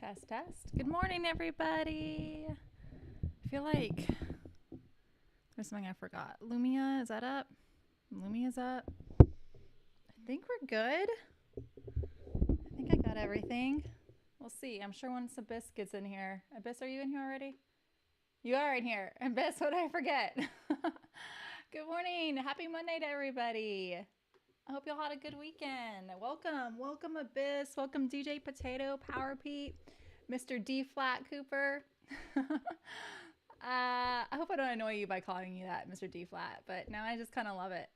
Test, test. Good morning, everybody. I feel like there's something I forgot. Lumia, is that up? Lumia's up. I think we're good. I think I got everything. We'll see. I'm sure once Abyss gets in here. Abyss, are you in here already? You are in here. Abyss, what did I forget? Good morning. Happy Monday to everybody. I hope y'all had a good weekend. Welcome Abyss. Welcome DJ Potato, Power Pete, Mr. D Flat Cooper. I hope I don't annoy you by calling you that, Mr. D Flat, but now I just kind of love it.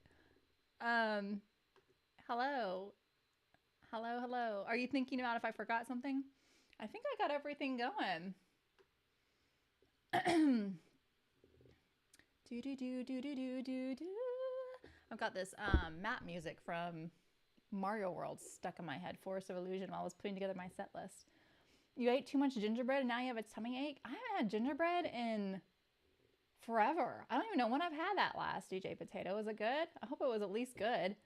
Hello. Hello. Are you thinking about if I forgot something? I think I got everything going. Do. I've got this map music from Mario World stuck in my head, Forest of Illusion, while I was putting together my set list. You ate too much gingerbread and now you have a tummy ache? I haven't had gingerbread in forever. I don't even know when I've had that last, DJ Potato. Was it good? I hope it was at least good.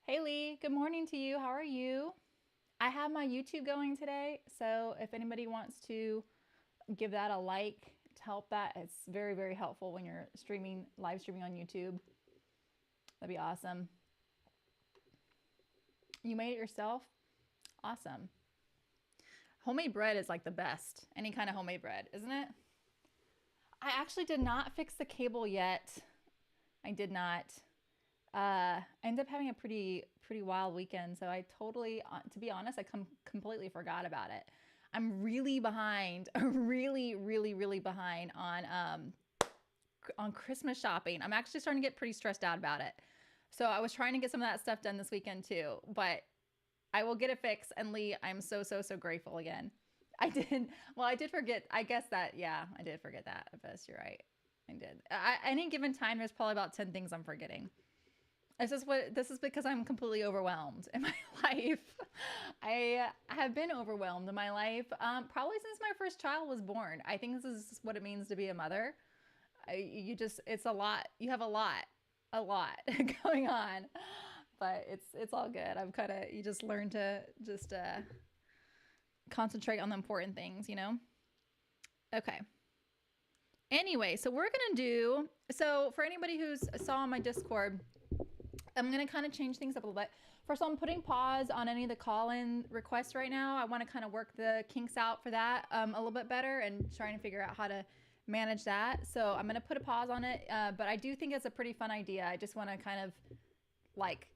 Haley, good morning to you. How are you? I have my YouTube going today, so if anybody wants to give that a like to help that, it's very, very helpful when you're live streaming on YouTube. That'd be awesome. You made it yourself? Awesome. Homemade bread is like the best. Any kind of homemade bread, isn't it? I actually did not fix the cable yet. I did not. I ended up having a pretty wild weekend, so I totally, to be honest, I completely forgot about it. I'm really behind, really behind on Christmas shopping. I'm actually starting to get pretty stressed out about it. So I was trying to get some of that stuff done this weekend too, but I will get it fixed. And Lee, I'm so grateful again. I did forget. I guess that, yeah, I did forget that. Abyss, you're right. I did. Any given time, there's probably about 10 things I'm forgetting. This is because I'm completely overwhelmed in my life. I have been overwhelmed in my life probably since my first child was born. I think this is what it means to be a mother. It's a lot. You have a lot going on, but it's all good. You just learn to just concentrate on the important things, you know? Okay. Anyway, so for anybody who's saw on my Discord, I'm going to kind of change things up a little bit. First of all, I'm putting pause on any of the call-in requests right now. I want to kind of work the kinks out for that a little bit better and trying to figure out how to manage that. So I'm going to put a pause on it. But I do think it's a pretty fun idea. I just want to kind of like,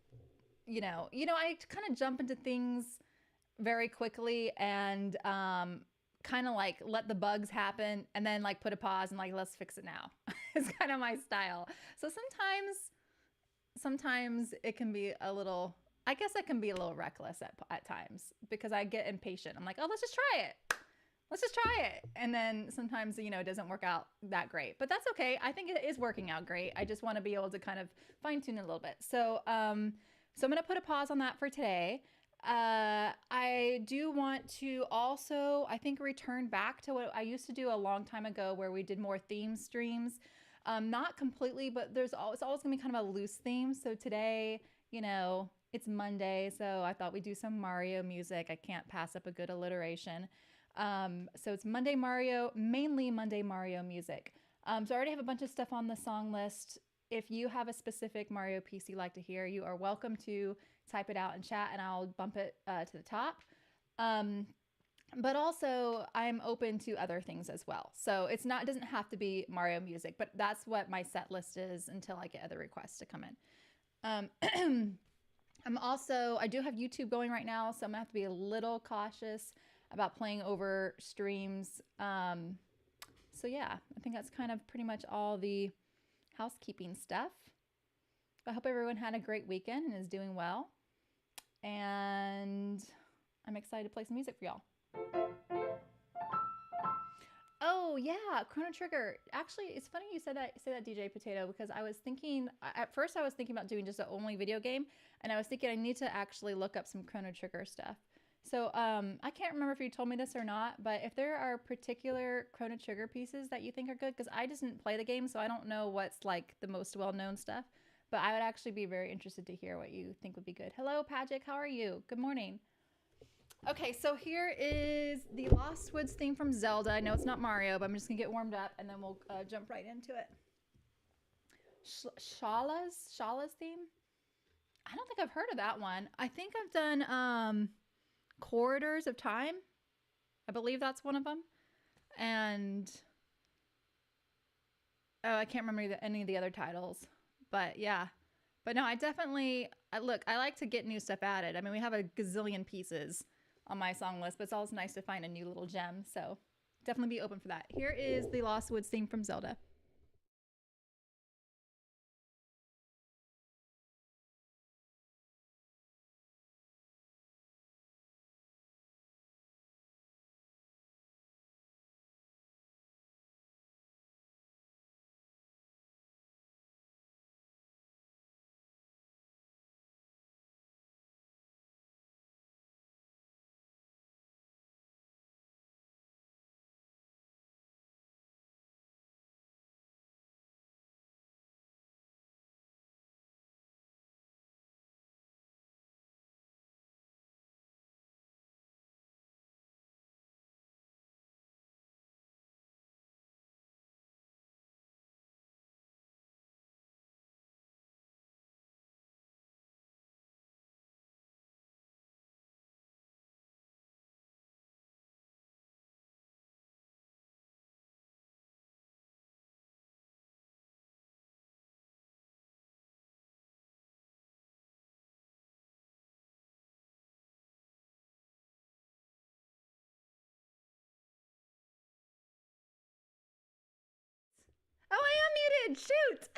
I kind of jump into things very quickly and kind of like let the bugs happen and then like put a pause and like, let's fix it now. It's kind of my style. So sometimes it can be a little, I guess I can be a little reckless at times because I get impatient. I'm like, oh, let's just try it. And then sometimes, it doesn't work out that great, but that's okay. I think it is working out great. I just want to be able to kind of fine tune it a little bit. So I'm going to put a pause on that for today. I do want to also, I think, return back to what I used to do a long time ago where we did more theme streams. Not completely, but it's always going to be kind of a loose theme. So today, it's Monday, so I thought we'd do some Mario music. I can't pass up a good alliteration. So it's mainly Monday Mario music. So I already have a bunch of stuff on the song list. If you have a specific Mario piece you'd like to hear, you are welcome to type it out in chat and I'll bump it to the top. But also I'm open to other things as well. So it doesn't have to be Mario music, but that's what my set list is until I get other requests to come in. I do have YouTube going right now, so I'm gonna have to be a little cautious about playing over streams. So yeah, I think that's kind of pretty much all the housekeeping stuff. I hope everyone had a great weekend and is doing well. And I'm excited to play some music for y'all. Oh yeah, Chrono Trigger. Actually, it's funny you say that DJ Potato, because at first I was thinking about doing just an only video game, and I was thinking I need to actually look up some Chrono Trigger stuff. So I can't remember if you told me this or not, but if there are particular Chrono Trigger pieces that you think are good, because I just didn't play the game, so I don't know what's like the most well-known stuff, but I would actually be very interested to hear what you think would be good. Hello, Pagic, how are you? Good morning. Okay, so here is the Lost Woods theme from Zelda. I know it's not Mario, but I'm just gonna get warmed up and then we'll jump right into it. Shala's theme. I don't think I've heard of that one. I think I've done Corridors of Time. I believe that's one of them. And oh, I can't remember any of the other titles. But yeah. But no, I definitely look. I like to get new stuff added. I mean, we have a gazillion pieces on my song list, but it's always nice to find a new little gem. So definitely be open for that. Here is the Lost Woods theme from Zelda. Oh, I am muted. Shoot.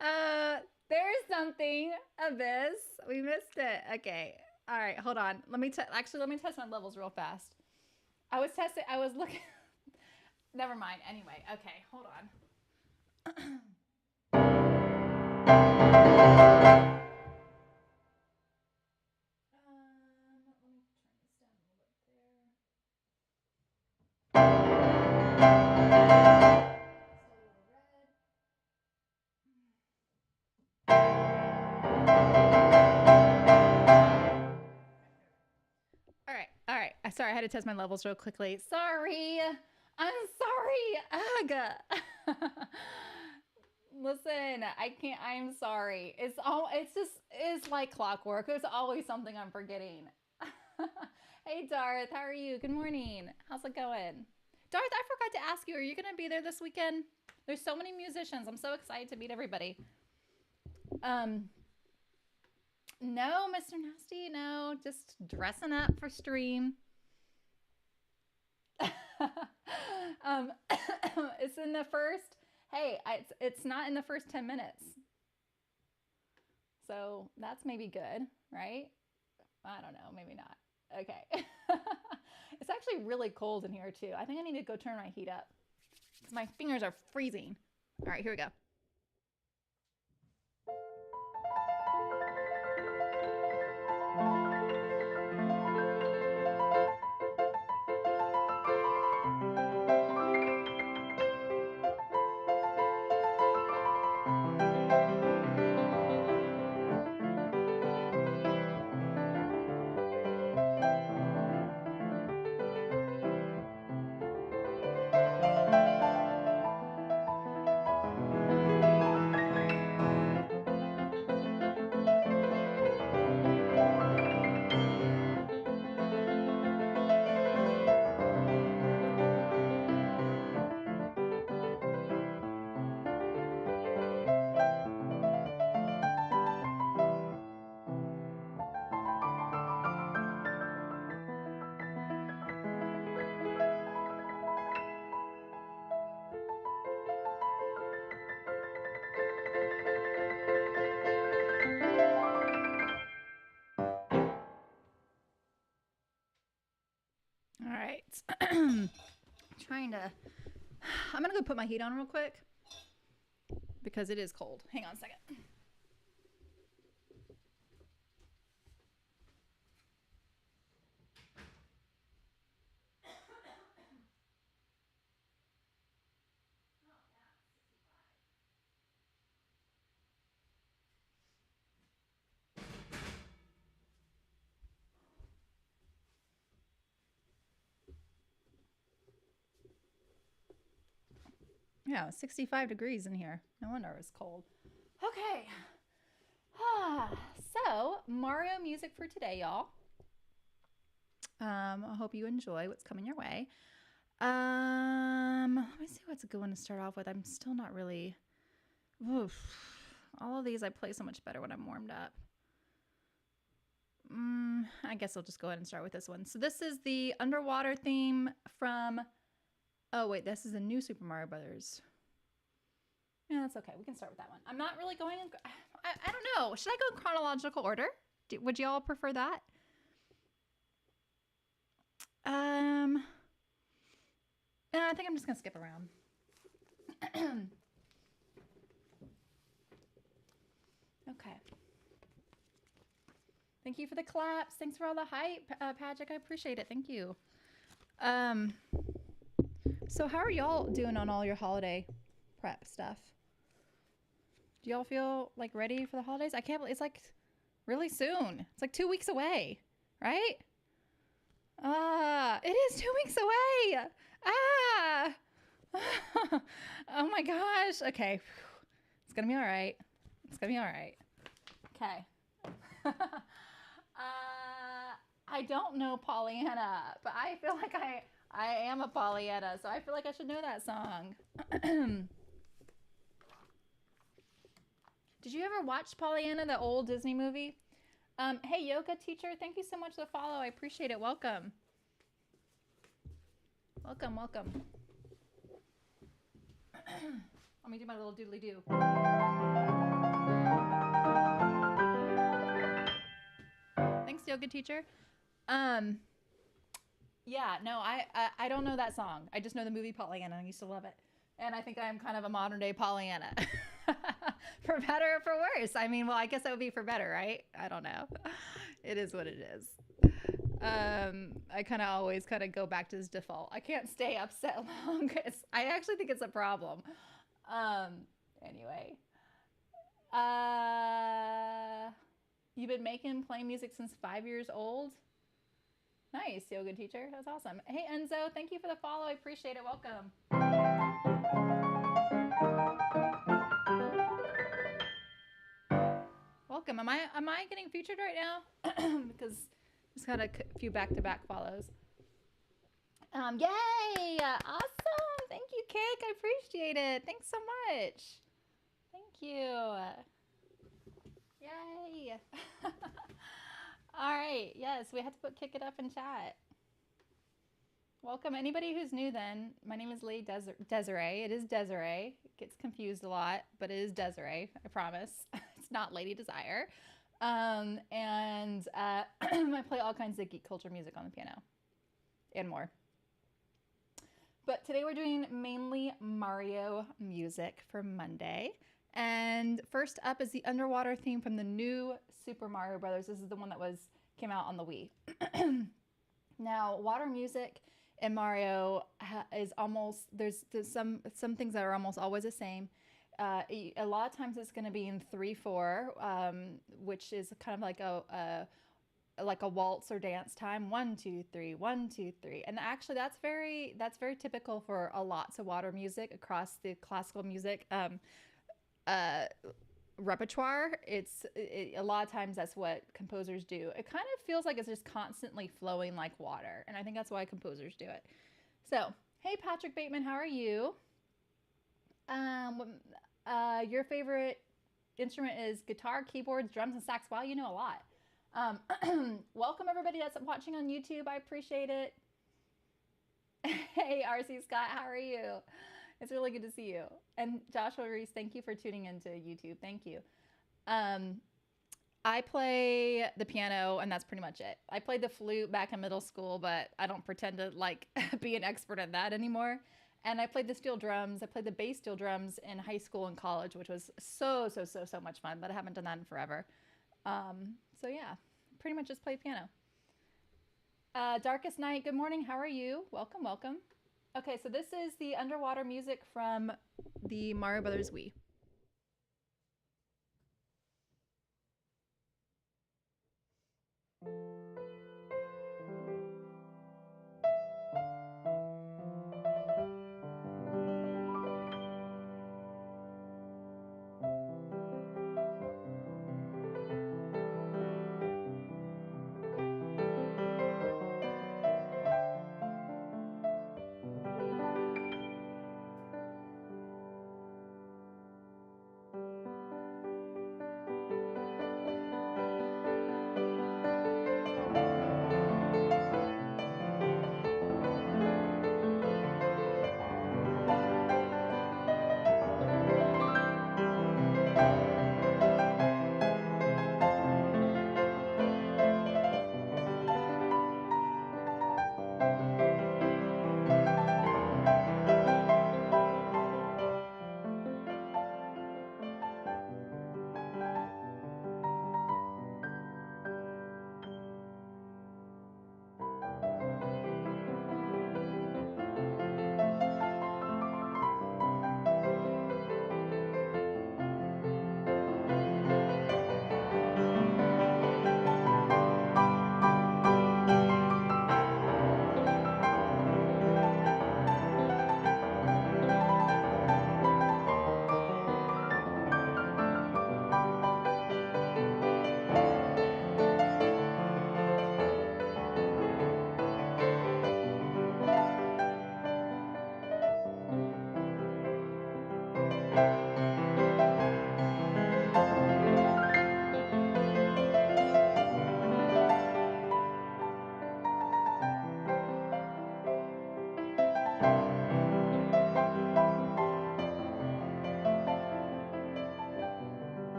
uh, there's something abyss. We missed it. Okay. All right. Hold on. Let me test my levels real fast. I was testing. I was looking. Never mind. Anyway. Okay. Hold on. Let me turn this down a little bit there. Still a little red. All right, all right. Sorry, I had to test my levels real quickly. Sorry, I'm sorry. Ugh. Listen, I can't. I'm sorry. It's like clockwork. There's always something I'm forgetting. Hey, Darth, how are you? Good morning. How's it going? Darth, I forgot to ask you. Are you gonna be there this weekend? There's so many musicians. I'm so excited to meet everybody. Um, no, Mr. Nasty, no, just dressing up for stream. um, it's in the first. Hey, it's not in the first 10 minutes, so that's maybe good, right? I don't know, maybe not. Okay. It's actually really cold in here too. I think I need to go turn my heat up because my fingers are freezing. All right, here we go. All right. Trying to. I'm gonna go put my heat on real quick because it is cold. Hang on a second. Yeah, 65 degrees in here. No wonder it was cold. Okay. So, Mario music for today, y'all. I hope you enjoy what's coming your way. Let me see what's a good one to start off with. I'm still not really... Oof. All of these I play so much better when I'm warmed up. I guess I'll just go ahead and start with this one. So this is the underwater theme from... Oh, wait, this is the new Super Mario Brothers. Yeah, that's okay. We can start with that one. I'm not really going... I don't know. Should I go in chronological order? Would you all prefer that? I think I'm just going to skip around. Okay. Thank you for the claps. Thanks for all the hype, Patrick. I appreciate it. Thank you. So how are y'all doing on all your holiday prep stuff? Do y'all feel like ready for the holidays? I can't believe it's like really soon. It's like 2 weeks away, right? It is 2 weeks away. Oh my gosh. Okay. It's gonna be all right. It's gonna be all right. Okay. I don't know Pollyanna, but I feel like I am a Pollyanna, so I feel like I should know that song. Did you ever watch Pollyanna, the old Disney movie? Hey, yoga teacher, thank you so much for the follow. I appreciate it. Welcome. Welcome, welcome. Let me do my little doodly doo. Thanks, yoga teacher. Yeah, no, I don't know that song. I just know the movie Pollyanna. I used to love it. And I think I'm kind of a modern day Pollyanna. For better or for worse. I mean, well, I guess that would be for better, right? I don't know. It is what it is. I kind of always kind of go back to this default. I can't stay upset long. I actually think it's a problem. Anyway. You've been playing music since 5 years old? Nice, yoga teacher. That's awesome. Hey, Enzo, thank you for the follow. I appreciate it. Welcome. Welcome. Am I getting featured right now? Because just got a few back-to-back follows. Yay! Awesome. Thank you, Kick. I appreciate it. Thanks so much. Thank you. Yay. All right. Yes, we had to put Kick It Up in chat. Welcome. Anybody who's new then, my name is Lee Desiree. It is Desiree. It gets confused a lot, but it is Desiree. I promise. It's not Lady Desire. I play all kinds of geek culture music on the piano and more. But today we're doing mainly Mario music for Monday. And first up is the underwater theme from the new Super Mario Brothers. This is the one that came out on the Wii. Now, water music in Mario is almost, there's some things that are almost always the same. A lot of times it's going to be in 3/4, which is kind of like a waltz or dance time. 1 2 3, 1 2 3, and actually that's very typical for lots of water music across the classical music repertoire. A lot of times that's what composers do. It kind of feels like it's just constantly flowing like water, and I think that's why composers do it. So, hey Patrick Bateman, how are you? Your favorite instrument is guitar, keyboards, drums, and sax. Wow, you know a lot. Welcome everybody that's watching on YouTube. I appreciate it. Hey RC Scott, how are you? It's really good to see you. And Joshua Reese, thank you for tuning into YouTube. Thank you. I play the piano, and that's pretty much it. I played the flute back in middle school, but I don't pretend to be an expert at that anymore. And I played the steel drums. I played the bass steel drums in high school and college, which was so much fun, but I haven't done that in forever. So yeah, pretty much just play piano. Darkest Night, good morning. How are you? Welcome, welcome. Okay, so this is the underwater music from the Mario Brothers Wii.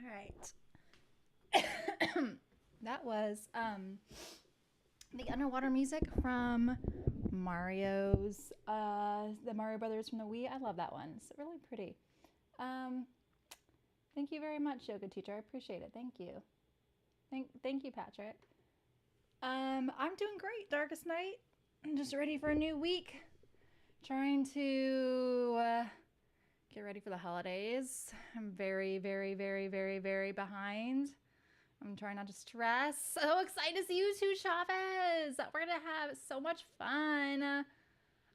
All right. That was the underwater music from Mario's the Mario Brothers from the Wii. I love that one. It's really pretty. Thank you very much, yoga teacher. I appreciate it. Thank you. Thank you, Patrick. I'm doing great, Darkest Night. I'm just ready for a new week. Trying to get ready for the holidays. I'm very, very, very, very, very behind. I'm trying not to stress. So excited to see you too, Chavez. We're gonna have so much fun.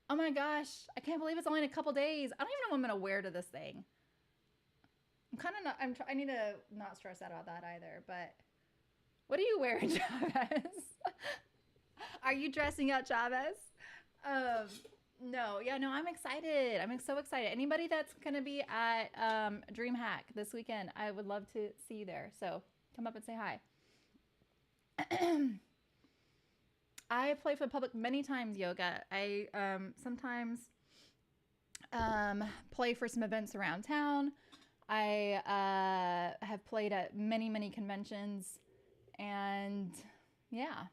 Oh my gosh, I can't believe it's only in a couple days. I don't even know what I'm gonna wear to this thing. I'm kind of not. I need to not stress out about that either. But what are you wearing, Chavez? Are you dressing up, Chavez? No, yeah, no, I'm excited. I'm so excited. Anybody that's gonna be at DreamHack this weekend, I would love to see you there. So come up and say hi. I play for the public many times, yoga. I sometimes play for some events around town. I have played at many, many conventions, and yeah.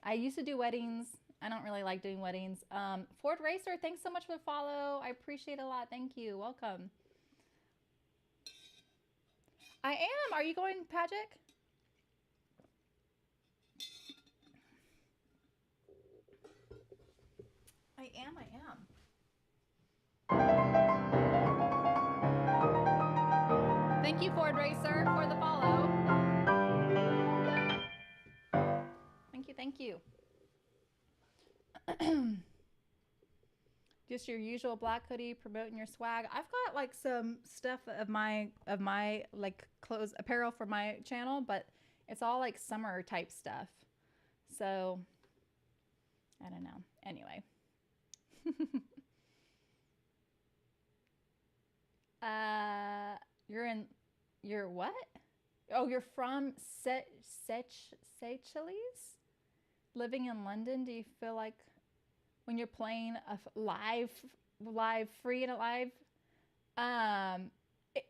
I used to do weddings. I don't really like doing weddings. Ford Racer, thanks so much for the follow. I appreciate it a lot. Thank you. Welcome. I am. Are you going, Patrick? I am. Thank you, Ford Racer, for the follow. Thank you. Just your usual black hoodie, promoting your swag. I've got like some stuff of my like clothes, apparel for my channel, but it's all like summer type stuff. So I don't know. Anyway. You're what? Oh, you're from Seychelles? Living in London, do you feel like when you're playing a live free and alive,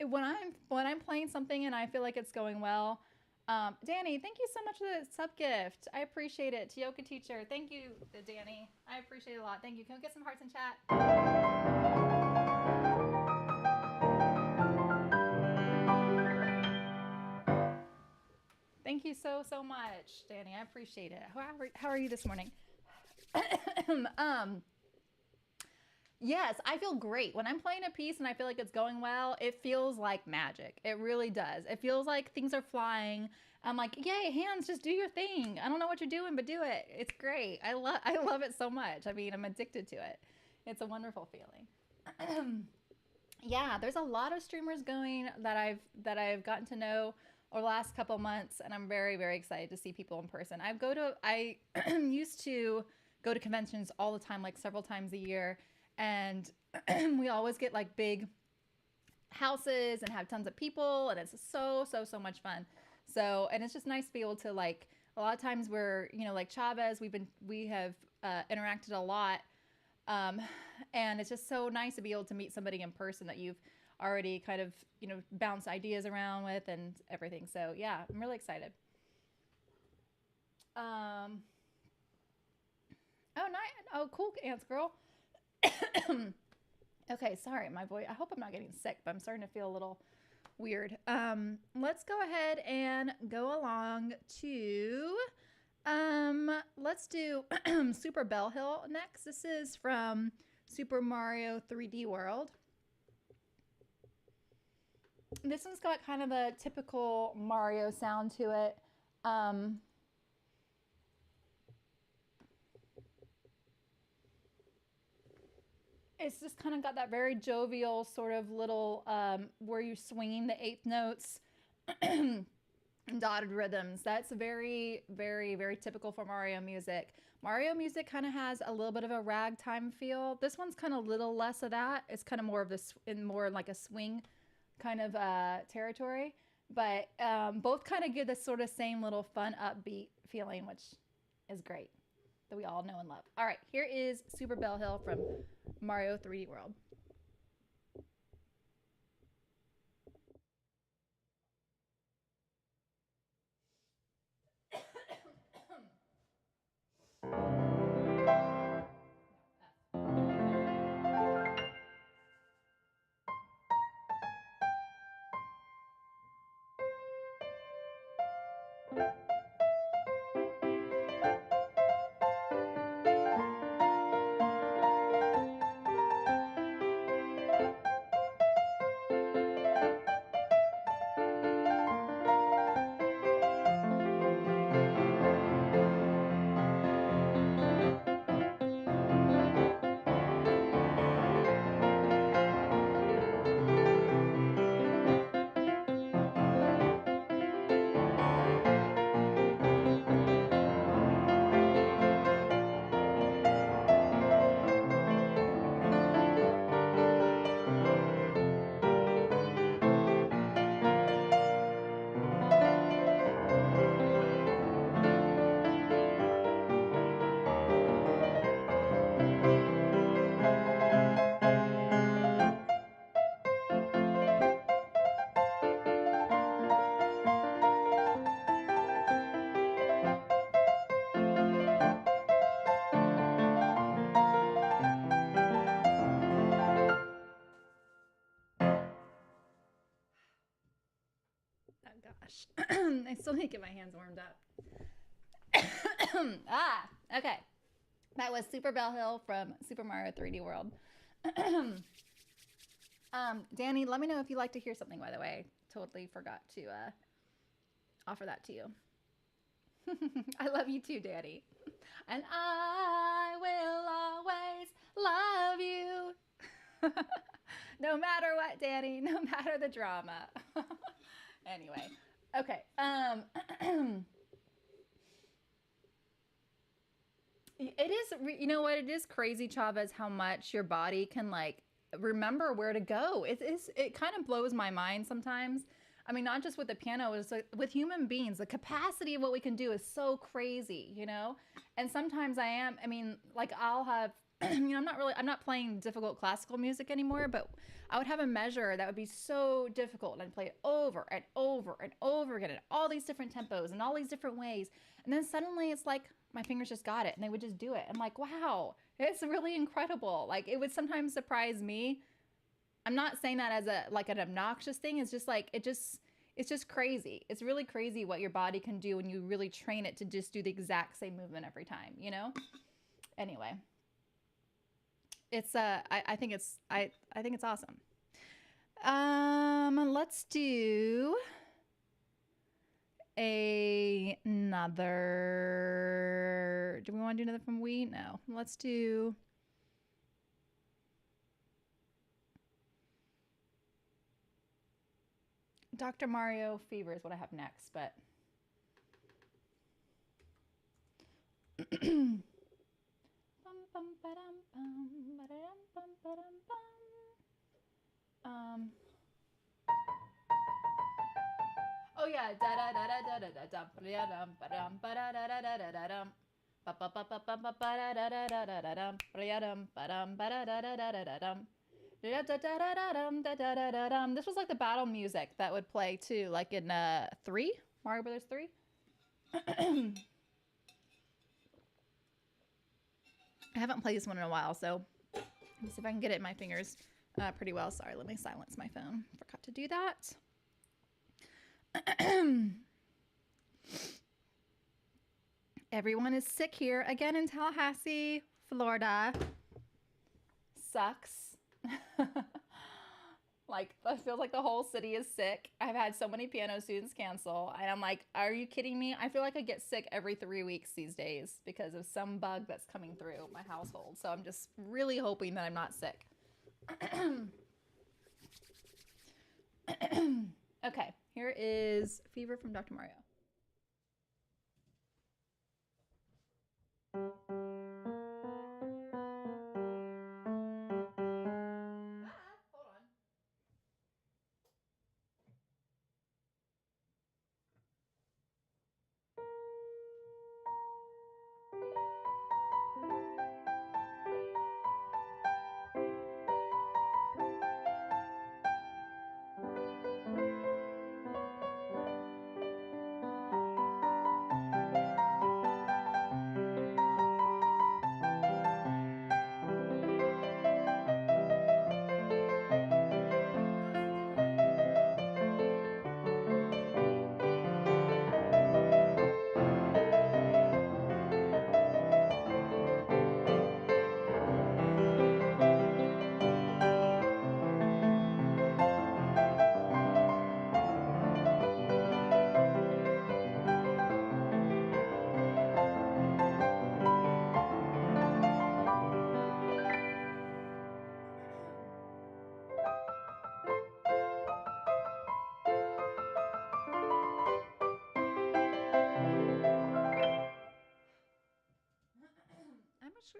when I'm playing something and I feel like it's going well, Danny, thank you so much for the sub gift. I appreciate it. Yoga teacher, thank you, Danny. I appreciate it a lot. Thank you. Can we get some hearts in chat? Thank you so much, Danny. I appreciate it. How are you this morning? Yes, I feel great. When I'm playing a piece and I feel like it's going well, it feels like magic. It really does. It feels like things are flying. I'm like, yay, hands, just do your thing. I don't know what you're doing, but do it. It's great. I love it so much. I mean, I'm addicted to it. It's a wonderful feeling. Yeah, there's a lot of streamers going that I've gotten to know over the last couple months, and I'm very, very excited to see people in person. I used to go to conventions all the time, like several times a year, and we always get like big houses and have tons of people, and it's so much fun. So, and it's just nice to be able to, like, a lot of times we're, like Chavez, we have interacted a lot, and it's just so nice to be able to meet somebody in person that you've already kind of, bounce ideas around with and everything. So yeah, I'm really excited. Oh, nice. Oh, cool, Ants Girl. Okay, sorry, my voice. I hope I'm not getting sick, but I'm starting to feel a little weird. Let's go ahead and go along to, let's do Super Bell Hill next. This is from Super Mario 3D World. This one's got kind of a typical Mario sound to it. It's just kind of got that very jovial sort of little, where you're swinging the eighth notes, dotted rhythms. That's very, very, very typical for Mario music. Mario music kind of has a little bit of a ragtime feel. This one's kind of a little less of that. It's kind of more of this, more like a swing kind of territory. But both kind of give this sort of same little fun, upbeat feeling, which is great, that we all know and love. All right, here is Super Bell Hill from Mario 3D World. Oh gosh. I still need to get my hands warmed up. Okay. That was Super Bell Hill from Super Mario 3D World. Danny, let me know if you'd like to hear something, by the way. Totally forgot to offer that to you. I love you too, Danny. And I will always love you. No matter what, Danny, no matter the drama. Anyway, okay. It is, you know what? It is crazy, Chavez, how much your body can like remember where to go. It kind of blows my mind sometimes. I mean, not just with the piano, it's like with human beings, the capacity of what we can do is so crazy, you know? And sometimes I mean, like I'll have, you know, I'm not playing difficult classical music anymore, but I would have a measure that would be so difficult and I'd play it over and over and over again in all these different tempos and all these different ways. And then suddenly it's like my fingers just got it and they would just do it. I'm like, wow, it's really incredible. Like it would sometimes surprise me. I'm not saying that as a like an obnoxious thing. It's just like it's just crazy. It's really crazy what your body can do when you really train it to just do the exact same movement every time, you know? Anyway. It's I think it's awesome. Let's do another. Do we want to do another from Wii? No. Let's do. Dr. Mario Fever is what I have next, but. Oh yeah. This was like the battle music that would play too, like in 3, Mario Brothers 3. I haven't played this one in a while, so let's see if I can get it in my fingers pretty well. Sorry, let me silence my phone. Forgot to do that. Everyone is sick here again in Tallahassee, Florida. Sucks. Like, I feel like the whole city is sick. I've had so many piano students cancel, and I'm like, are you kidding me? I feel like I get sick every 3 weeks these days because of some bug that's coming through my household. So I'm just really hoping that I'm not sick. Okay, here is Fever from Dr. Mario.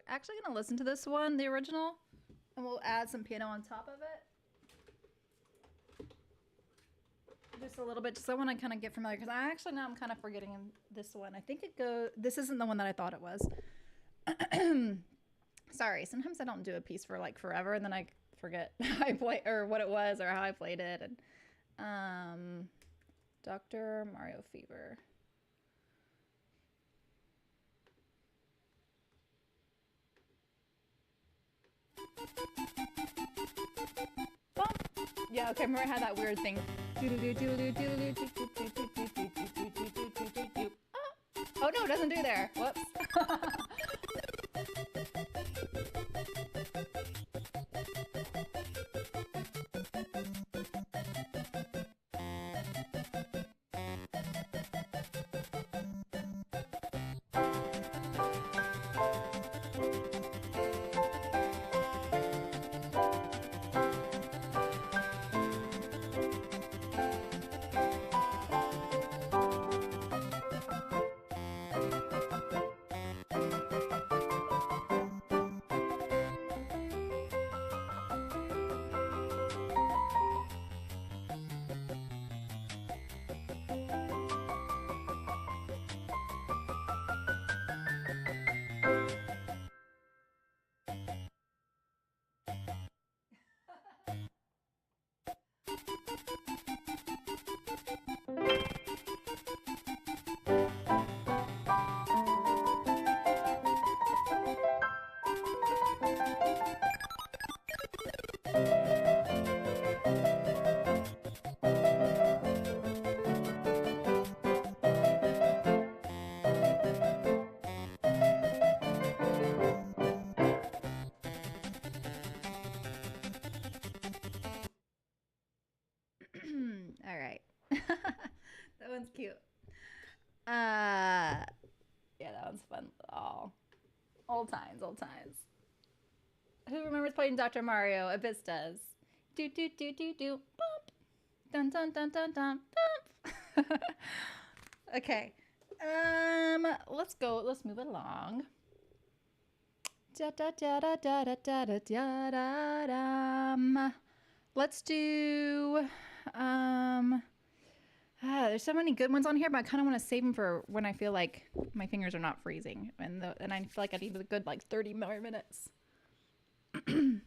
actually gonna listen to this one, the original, and we'll add some piano on top of it. Just a little bit, just so I want to kind of get familiar, because I actually now I'm kind of forgetting this one. I think it goes. This isn't the one that I thought it was. Sorry, sometimes I don't do a piece for like forever, and then I forget how I play or what it was or how I played it. And Dr. Mario Fever. Yeah, okay, I remember I had that weird thing. Oh no, it doesn't do there. Whoops. All right. That one's cute. Yeah, that one's fun. Oh, old times, old times. Who remembers playing Dr. Mario? Abyss does. Do do do do do. Bump. Dun dun dun dun dun. Bump. Okay. Let's go. Let's move along. Da da da da da da da da da da da. Let's do. There's so many good ones on here, but I kind of want to save them for when I feel like my fingers are not freezing, and I feel like I need a good like 30 more minutes. Bum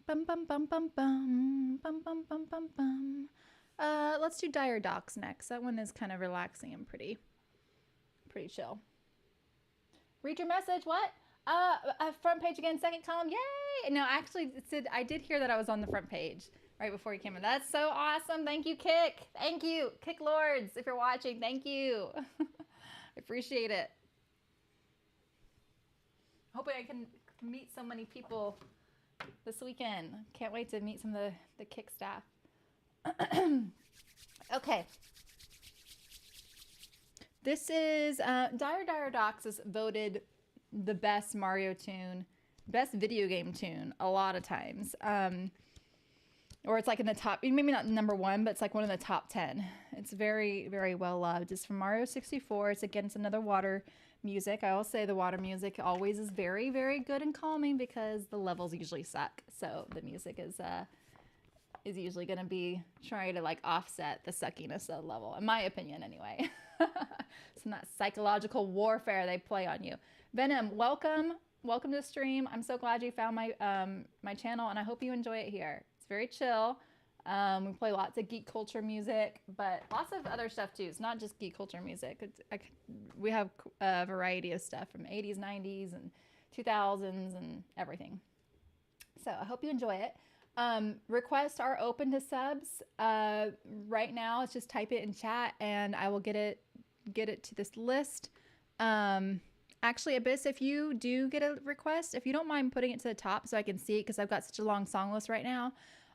bum bum bum bum bum bum bum bum bum. Let's do Dire Docs next. That one is kind of relaxing and pretty chill. Read your message. What? Front page again, second column. Yay! No, actually, I did hear that I was on the front page right before you came in. That's so awesome. Thank you, Kick. Thank you, Kick Lords. If you're watching, thank you. I appreciate it. Hoping I can meet so many people this weekend. Can't wait to meet some of the Kick staff. Okay. This is Dire Docs is voted the best Mario tune, best video game tune a lot of times. Or it's like in the top, maybe not number one, but it's like one of the top 10. It's very, very well loved. It's from Mario 64. It's against another water music. I will say the water music always is very, very good and calming because the levels usually suck. So the music is usually going to be trying to like offset the suckiness of the level, in my opinion anyway. Some that psychological warfare they play on you. Venom, welcome to the stream. I'm so glad you found my my channel, and I hope you enjoy it here. It's very chill. We play lots of geek culture music, but lots of other stuff too. It's not just geek culture music. We have a variety of stuff from 80s, 90s, and 2000s, and everything. So I hope you enjoy it. Requests are open to subs. Right now, it's just type it in chat, and I will get it to this list. Actually, Abyss, if you do get a request, if you don't mind putting it to the top so I can see it, because I've got such a long song list right now,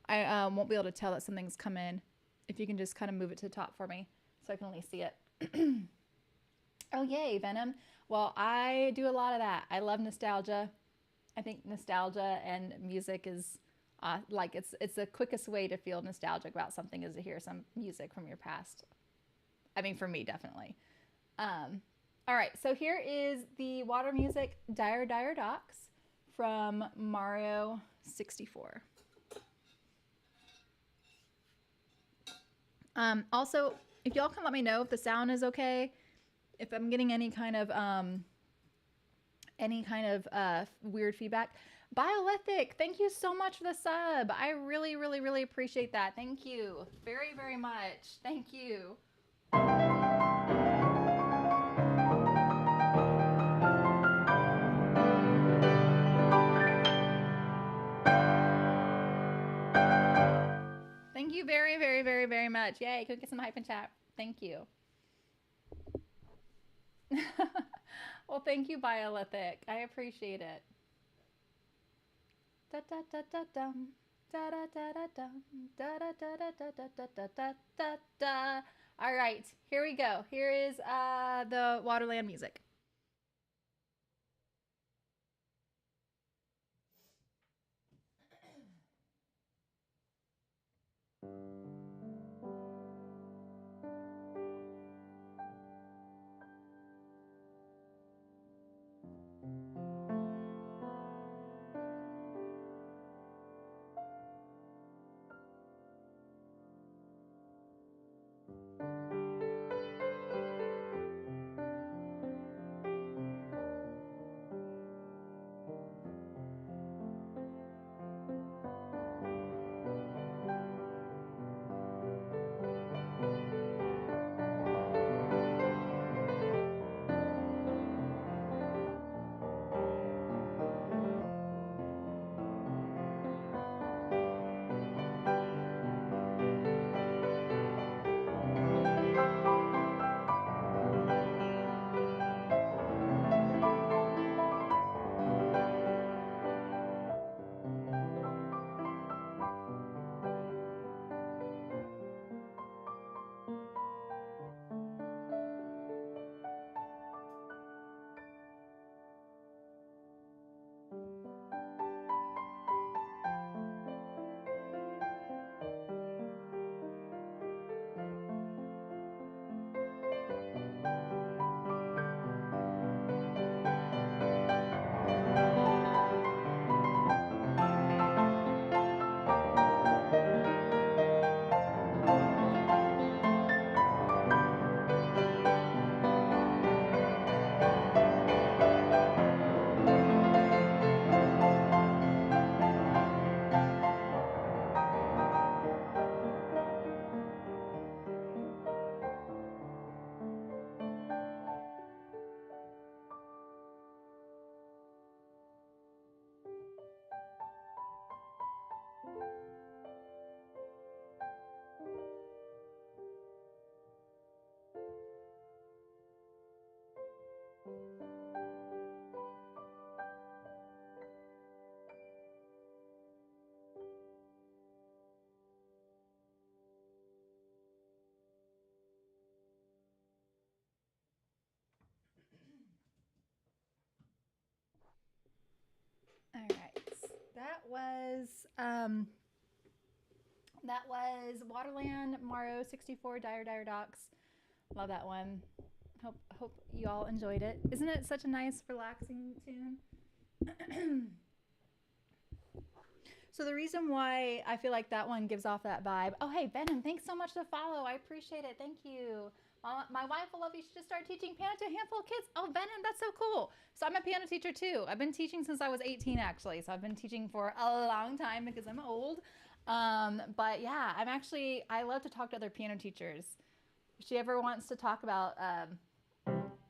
I won't be able to tell that something's come in. If you can just kind of move it to the top for me so I can only see it. Oh, yay, Venom. Well, I do a lot of that. I love nostalgia. I think nostalgia and music is like it's the quickest way to feel nostalgic about something is to hear some music from your past. I mean, for me, definitely. All right, so here is the water music Dire Dire Docks from Mario 64. Also, if y'all can let me know if the sound is okay, if I'm getting any kind of weird feedback. Biolithic, thank you so much for the sub. I really, really, really appreciate that. Thank you very, very much. Thank you. Thank you very, very, very, very much. Yay, could get some hype in chat. Thank you. Well, thank you, Biolithic. I appreciate it. Da da da da dum. Da da da da dum. Da da da da da da da da da da. All right, here we go. Here is the Waterland music. All right, um, that was Waterland Mario 64 Dire Dire Docks. Love that one. Hope you all enjoyed it. Isn't it such a nice, relaxing tune? So the reason why I feel like that one gives off that vibe. Oh, hey, Venom, thanks so much to follow. I appreciate it. Thank you. My wife will love you. Should just start teaching piano to a handful of kids. Oh, Venom, that's so cool. So I'm a piano teacher too. I've been teaching since I was 18, actually. So I've been teaching for a long time because I'm old. But yeah, I love to talk to other piano teachers. If she ever wants to talk about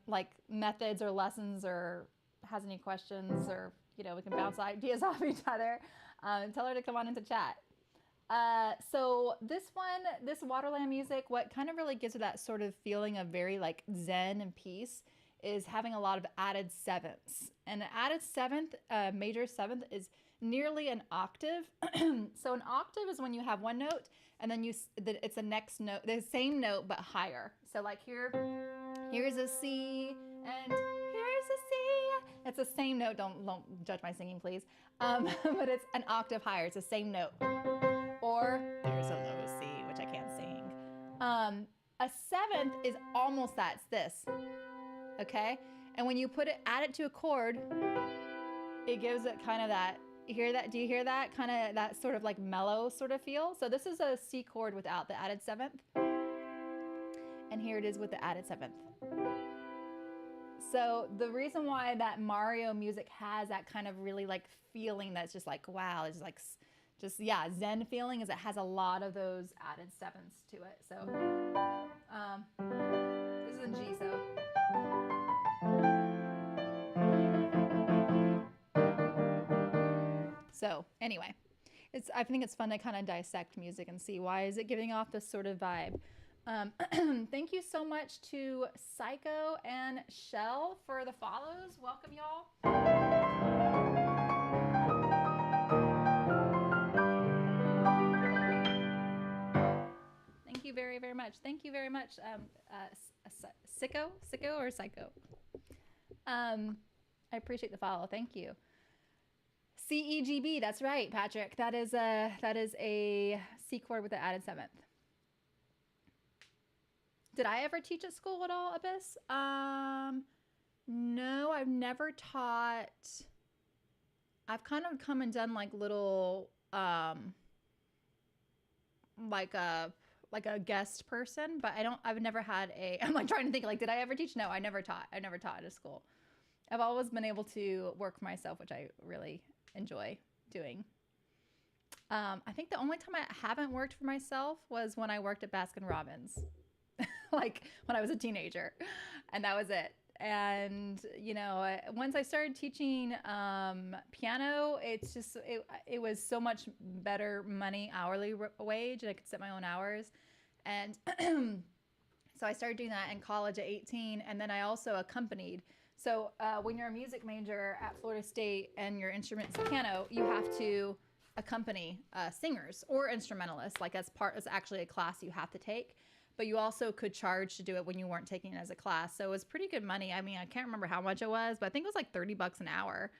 like methods or lessons or has any questions or, we can bounce ideas off each other, tell her to come on into chat. So this Waterland music, what kind of really gives it that sort of feeling of very like zen and peace is having a lot of added sevenths. And an added seventh, major seventh, is nearly an octave. So an octave is when you have one note and then it's the next note, the same note but higher. So like here's a C and here's a C. It's the same note. Don't judge my singing, please. But it's an octave higher. It's the same note. Or there's a low C, which I can't sing. A seventh is almost that. It's this. okay? And when you add it to a chord, it gives it kind of that, you hear that? Do you hear that? Kind of that sort of like mellow sort of feel. So this is a C chord without the added seventh. And here it is with the added seventh. So the reason why that Mario music has that kind of really like feeling that's just like, wow, it's like just, yeah, Zen feeling, is it has a lot of those added sevenths to it. So this is in G, so. So anyway, I think it's fun to kind of dissect music and see why is it giving off this sort of vibe. Thank you so much to Psycho and Shell for the follows. Welcome, y'all. Thank you very, very much. Thank you very much, Sicko or Psycho. I appreciate the follow. Thank you. CEGB, that's right, Patrick. That is a C chord with the added seventh. Did I ever teach at school at all, Abyss? No, I've never taught. I've kind of come and done like little, like a guest person, but I've never had I'm like trying to think, like, did I ever teach? No, I never taught at a school. I've always been able to work for myself, which I really enjoy doing. I think the only time I haven't worked for myself was when I worked at Baskin Robbins. Like when I was a teenager, and that was it. And you know, once I started teaching piano, it was so much better money, hourly wage, and I could set my own hours. And so I started doing that in college at 18, and then I also accompanied. So when you're a music major at Florida State and your instrument's piano, you have to accompany singers or instrumentalists. Like as actually a class you have to take. But you also could charge to do it when you weren't taking it as a class. So it was pretty good money. I mean, I can't remember how much it was, but I think it was like $30 an hour,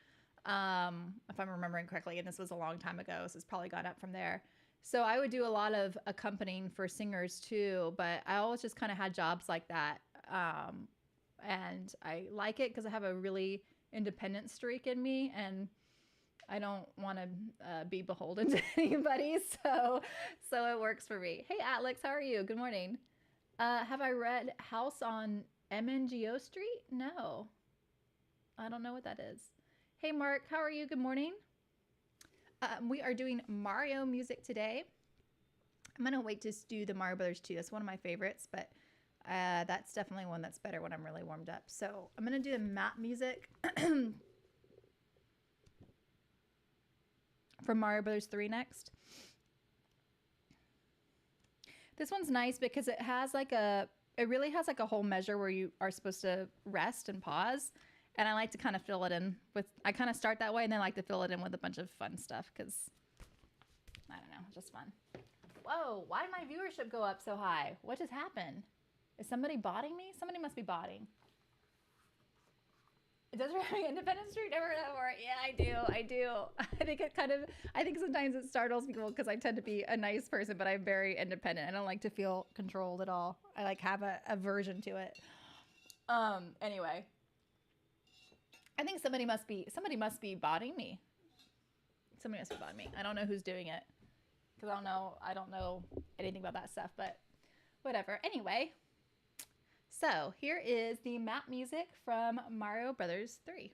if I'm remembering correctly. And this was a long time ago, so it's probably gone up from there. So I would do a lot of accompanying for singers too, but I always just kind of had jobs like that. And I like it because I have a really independent streak in me, and I don't want to be beholden to anybody, so it works for me. Hey, Alex, how are you? Good morning. Have I read House on MNGO Street? No. I don't know what that is. Hey, Mark, how are you? Good morning. We are doing Mario music today. I'm going to wait to do the Mario Brothers 2. That's one of my favorites, but that's definitely one that's better when I'm really warmed up. So I'm going to do the map music from Mario Brothers 3 next. This one's nice because it really has like a whole measure where you are supposed to rest and pause. And I like to kind of fill it in I kind of start that way and then I like to fill it in with a bunch of fun stuff because, I don't know, just fun. Whoa, why did my viewership go up so high? What just happened? Is somebody botting me? Somebody must be botting. Does it have Independence Street? Never heard that before. Yeah, I do. I think sometimes it startles people because I tend to be a nice person, but I'm very independent. I don't like to feel controlled at all. I like have a aversion to it. Anyway, I think somebody must be botting me. Somebody must be botting me. I don't know who's doing it because I don't know anything about that stuff, but whatever. Anyway. So here is the map music from Mario Brothers 3.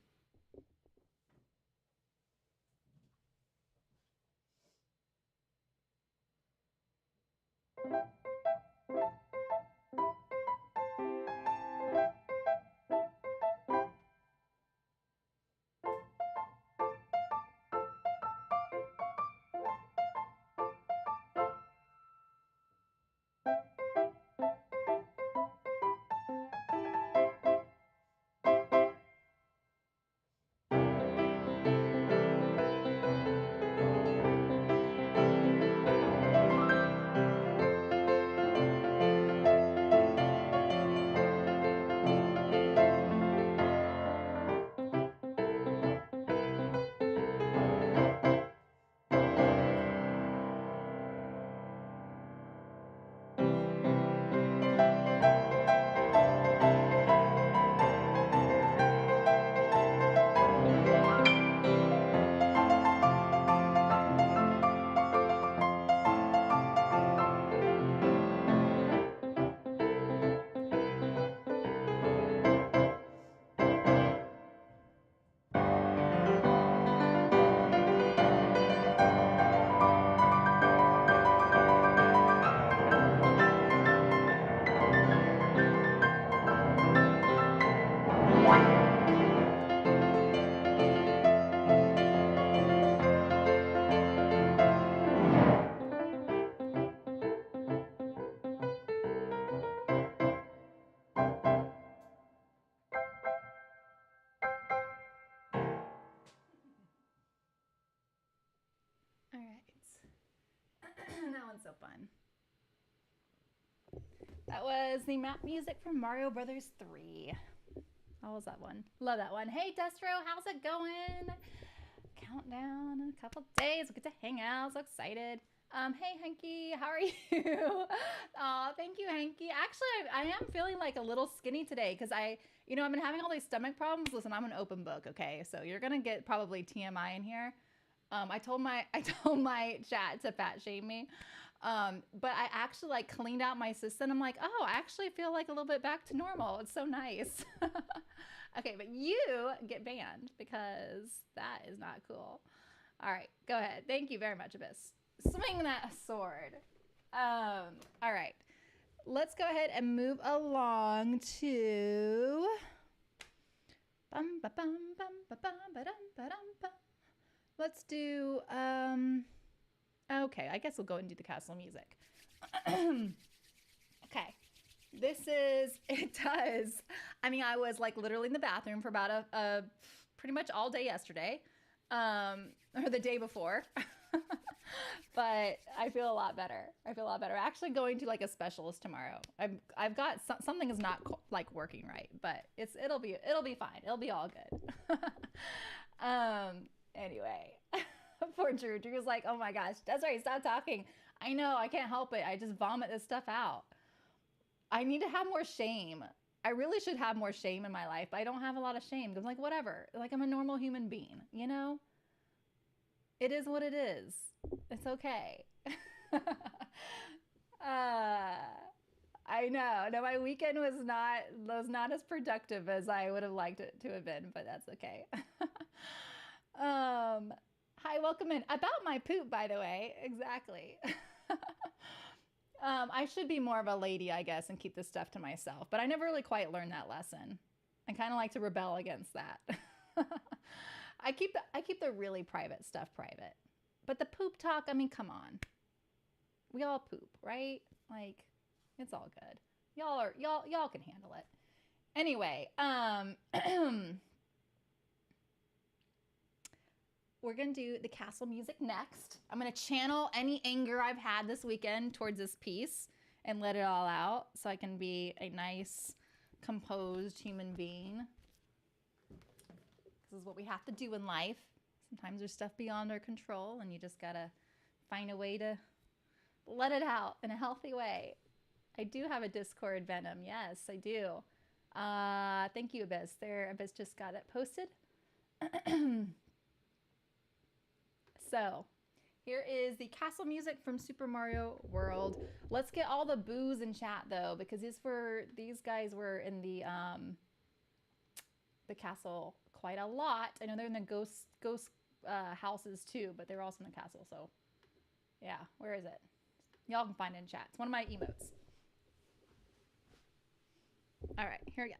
so fun. That was the map music from Mario Brothers 3. How was that one? Love that one. Hey, Destro, how's it going? Countdown in a couple days. We'll get to hang out. So excited. Hey, Hanky, how are you? Oh, thank you, Hanky. Actually, I am feeling like a little skinny today because I've been having all these stomach problems. Listen, I'm an open book, okay? So you're gonna get probably TMI in here. I told my chat to fat shame me. But I actually like cleaned out my system. I'm like, oh, I actually feel like a little bit back to normal. It's so nice. Okay, but you get banned because that is not cool. All right, go ahead. Thank you very much, Abyss. Swing that sword. All right, let's go ahead and move along to. Let's do. Okay, I guess we'll go and do the castle music. Okay. It does. I mean, I was like literally in the bathroom for about a pretty much all day yesterday, or the day before. But I feel a lot better. Actually going to like a specialist tomorrow. I've got something is not like working right, but it'll be fine. It'll be all good. Anyway, poor Drew. Drew's like, oh my gosh, Desiree, stop talking. I know, I can't help it. I just vomit this stuff out. I need to have more shame. I really should have more shame in my life, but I don't have a lot of shame. I'm like, whatever. Like, I'm a normal human being, you know? It is what it is. It's okay. I know. No, my weekend was not as productive as I would have liked it to have been, but that's okay. Hi, welcome in. About my poop, by the way. Exactly. I should be more of a lady, I guess, and keep this stuff to myself. But I never really quite learned that lesson. I kind of like to rebel against that. I keep the really private stuff private. But the poop talk, I mean, come on. We all poop, right? Like, it's all good. Y'all can handle it. Anyway, we're going to do the castle music next. I'm going to channel any anger I've had this weekend towards this piece and let it all out so I can be a nice, composed human being. This is what we have to do in life. Sometimes there's stuff beyond our control and you just got to find a way to let it out in a healthy way. I do have a Discord, Venom. Yes, I do. Thank you, Abyss. Abyss just got it posted. So, here is the castle music from Super Mario World. Let's get all the boos in chat though, because these guys were in the castle quite a lot. I know they're in the ghost houses too, but they're also in the castle. So, yeah, where is it? Y'all can find it in chat. It's one of my emotes. All right, here we go.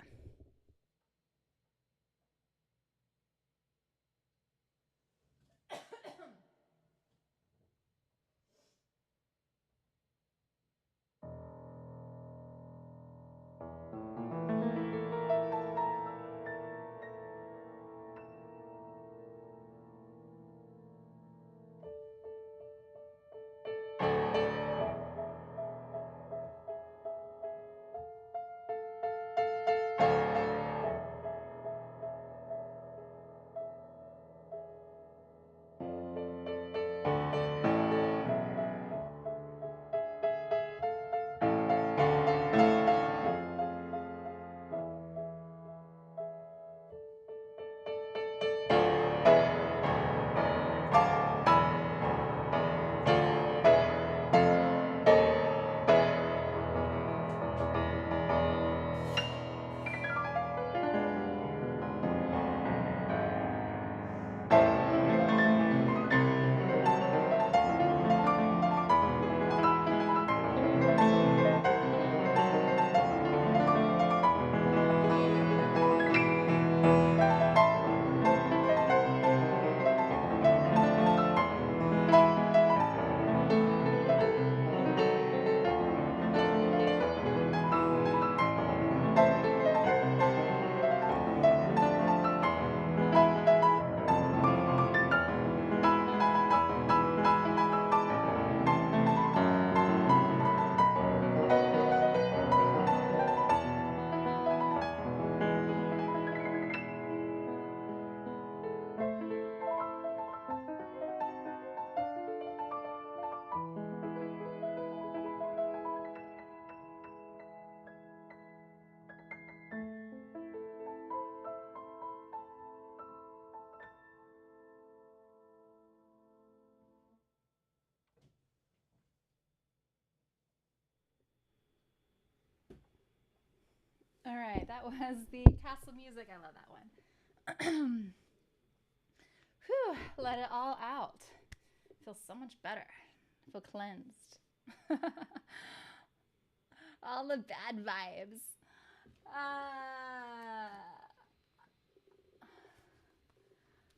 All right, that was the castle music. I love that one. Whew, let it all out. Feels so much better. I feel cleansed. All the bad vibes.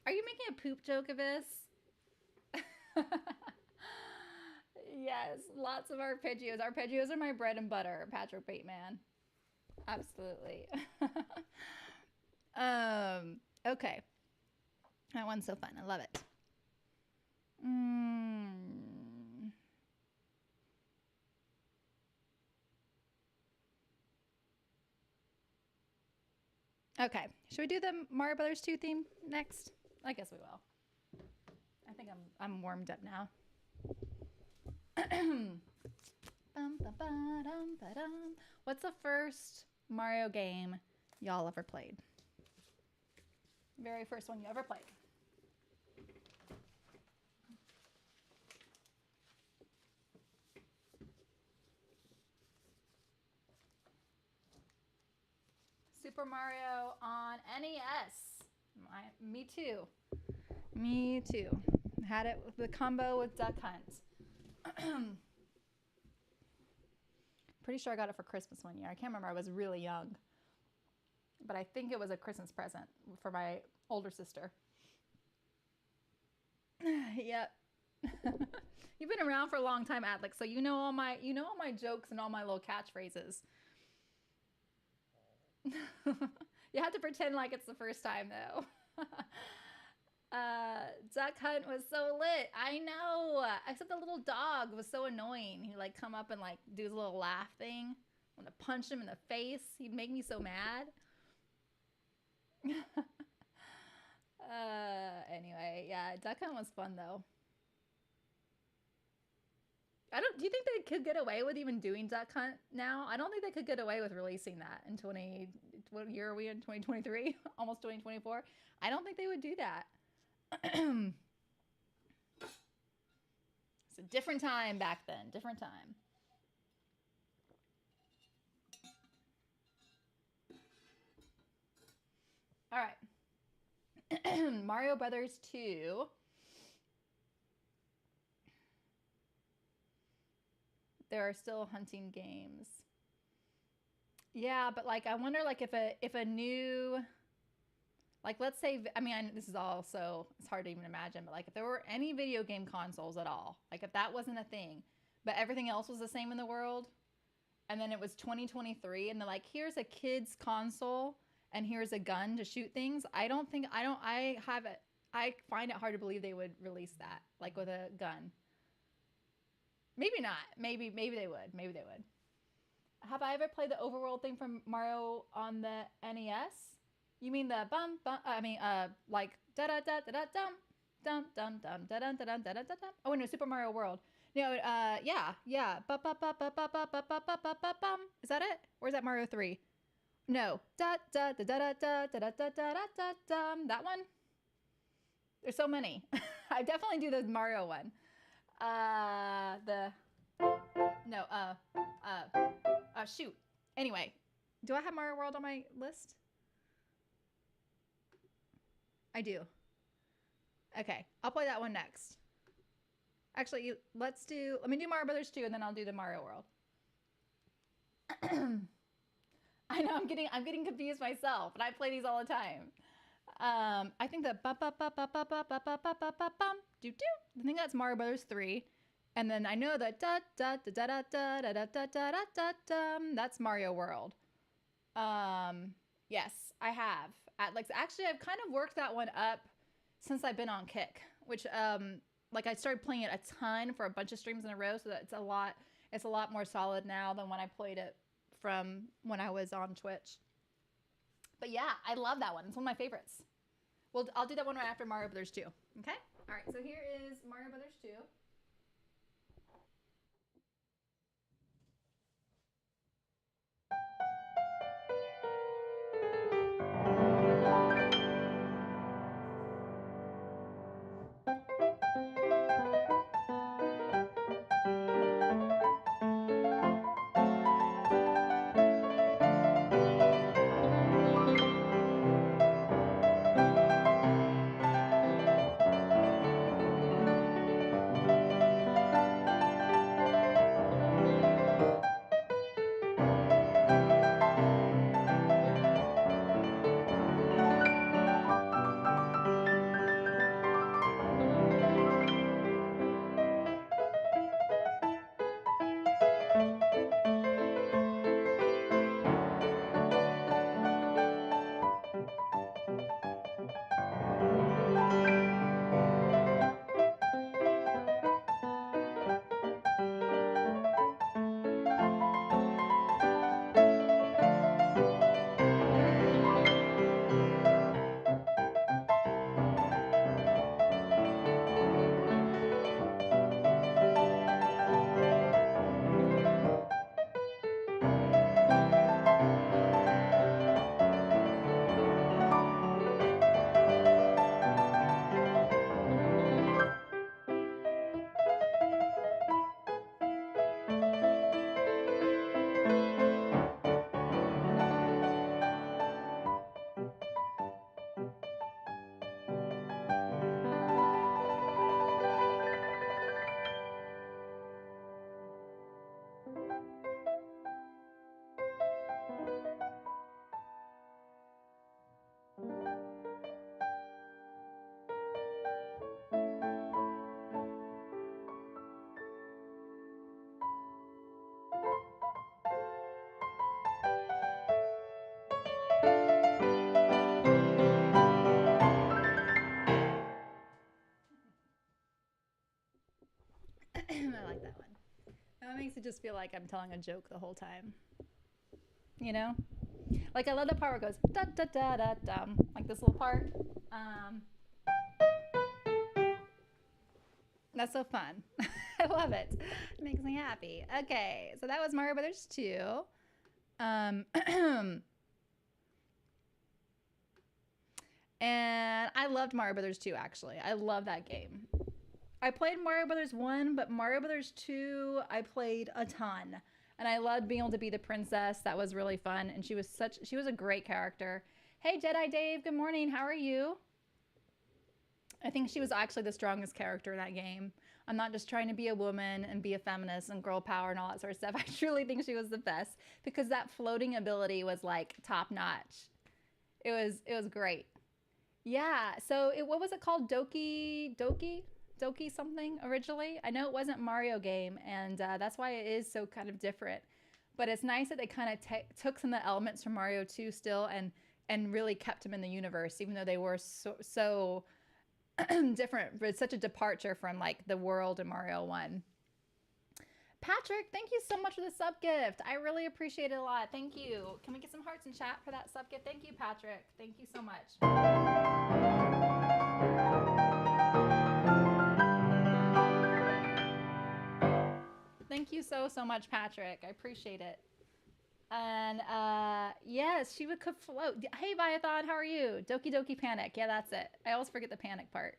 Are you making a poop joke of this? Yes, lots of arpeggios. Arpeggios are my bread and butter, Patrick Bateman. Absolutely. Okay. That one's so fun. I love it. Okay. Should we do the Mario Brothers 2 theme next? I guess we will. I think I'm warmed up now. What's the first Mario game y'all ever played? Very first one you ever played. Super Mario on NES. Me too. Me too. Had it with the combo with Duck Hunt. Pretty sure I got it for Christmas one year. I can't remember. I was really young. But I think it was a Christmas present for my older sister. Yep. You've been around for a long time, Adlix, so you know all my jokes and all my little catchphrases. You have to pretend like it's the first time though. Duck Hunt was so lit. I know. Except the little dog was so annoying. He'd like come up and like do his little laugh thing. I want to punch him in the face. He'd make me so mad. Anyway, yeah, Duck Hunt was fun though. Do you think they could get away with even doing Duck Hunt now? I don't think they could get away with releasing that in what year are we in? 2023? Almost 2024? I don't think they would do that. It's a different time back then. Different time. All right. Mario Brothers 2. There are still hunting games. Yeah, but like I wonder like if a new, like let's say, I mean, this is all so it's hard to even imagine, but like if there were any video game consoles at all, like if that wasn't a thing, but everything else was the same in the world, and then it was 2023 and they're like, here's a kid's console and here's a gun to shoot things. I find it hard to believe they would release that, like with a gun. Maybe not. Maybe they would. Maybe they would. Have I ever played the overworld thing from Mario on the NES? You mean the like da da da da da dum dum dum dum da da da da da da da. Oh no, Super Mario World. No, yeah. Is that it? Or is that Mario 3? No. Da da da da da da da da da da da. That one? There's so many. I definitely do the Mario one. Shoot. Anyway, do I have Mario World on my list? I do. Okay, I'll play that one next. Actually, let me do Mario Brothers 2 and then I'll do the Mario World. I know I'm getting confused myself, but I play these all the time. I think the I think that's Mario Brothers 3. And then I know that that's Mario World. Yes, I have. Actually, I've kind of worked that one up since I've been on Kick, which like I started playing it a ton for a bunch of streams in a row, so that it's a lot more solid now than when I played it from when I was on Twitch. But yeah, I love that one. It's one of my favorites. Well, I'll do that one right after Mario Brothers 2. Okay? All right, so here is Mario Brothers 2. like that one. That one makes it just feel like I'm telling a joke the whole time. You know? Like I love the part where it goes da da da da da, like this little part. Um, that's so fun. I love it. It makes me happy. Okay, so that was Mario Brothers 2. And I loved Mario Brothers 2 actually. I love that game. I played Mario Brothers 1, but Mario Brothers 2 I played a ton. And I loved being able to be the princess. That was really fun. And she was a great character. Hey Jedi Dave, good morning. How are you? I think she was actually the strongest character in that game. I'm not just trying to be a woman and be a feminist and girl power and all that sort of stuff. I truly think she was the best because that floating ability was like top notch. It was great. Yeah. So what was it called? Doki something originally. I know it wasn't Mario game, and that's why it is so kind of different. But it's nice that they kind of took some of the elements from Mario 2 still and really kept them in the universe, even though they were so different. It's such a departure from like the world in Mario 1. Patrick, thank you so much for the sub gift. I really appreciate it a lot. Thank you. Can we get some hearts in chat for that sub gift? Thank you, Patrick. Thank you so much. Thank you so much, Patrick. I appreciate it. And yes, she could float. Hey, Viathon, how are you? Doki Doki Panic. Yeah, that's it. I always forget the panic part.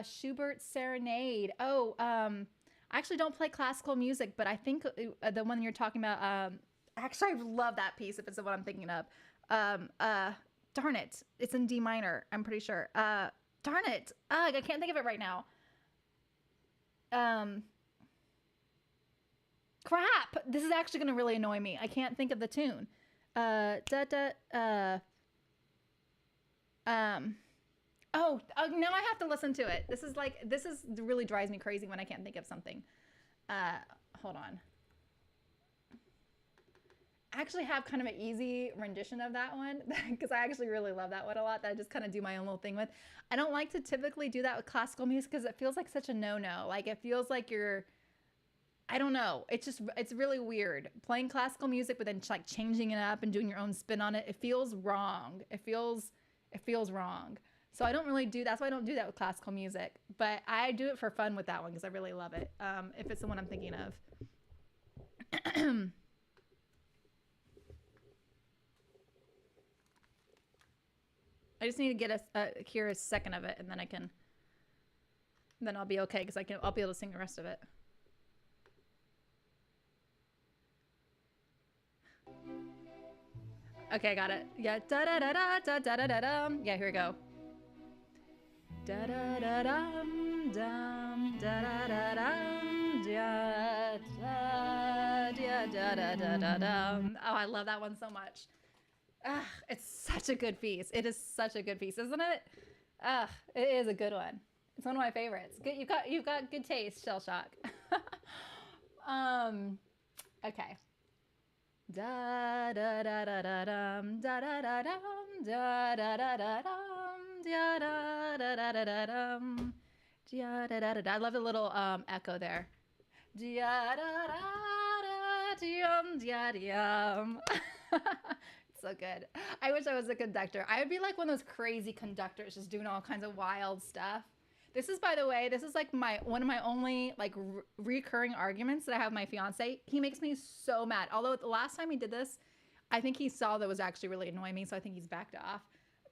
Schubert's Serenade. Oh, I actually don't play classical music, but I think the one you're talking about, actually I love that piece if it's the one I'm thinking of. Darn it. It's in D minor, I'm pretty sure. Darn it. I can't think of it right now. Crap. This is actually going to really annoy me. I can't think of the tune. Oh, now I have to listen to it. This really drives me crazy when I can't think of something. Hold on. I actually have kind of an easy rendition of that one because I actually really love that one a lot that I just kind of do my own little thing with. I don't like to typically do that with classical music because it feels like such a no-no. Like it feels like I don't know. It's really weird playing classical music, but then like changing it up and doing your own spin on it. It feels wrong. It feels wrong. So I don't really that's why I don't do that with classical music, but I do it for fun with that one because I really love it. If it's the one I'm thinking of. I just need to get hear a second of it, and then I'll be okay because I'll be able to sing the rest of it. Okay, I got it. Yeah, da da da da da da da da dum. Yeah, here we go. Da da da dum dum da da da dum da da da da da da dum. Oh, I love that one so much. It's such a good piece. It is such a good piece, isn't it? It is a good one. It's one of my favorites. Good, you've got good taste, Shell Shock. Okay. Da da da da da dum da da da dum da da da da dum da da da da da da dum da da da da. I love the little echo there. Da da da da dum dum. So good. I wish I was a conductor. I would be like one of those crazy conductors just doing all kinds of wild stuff. This is, by the way, like one of my only like recurring arguments that I have with my fiance. He makes me so mad. Although the last time he did this, I think he saw that was actually really annoying me, so I think he's backed off.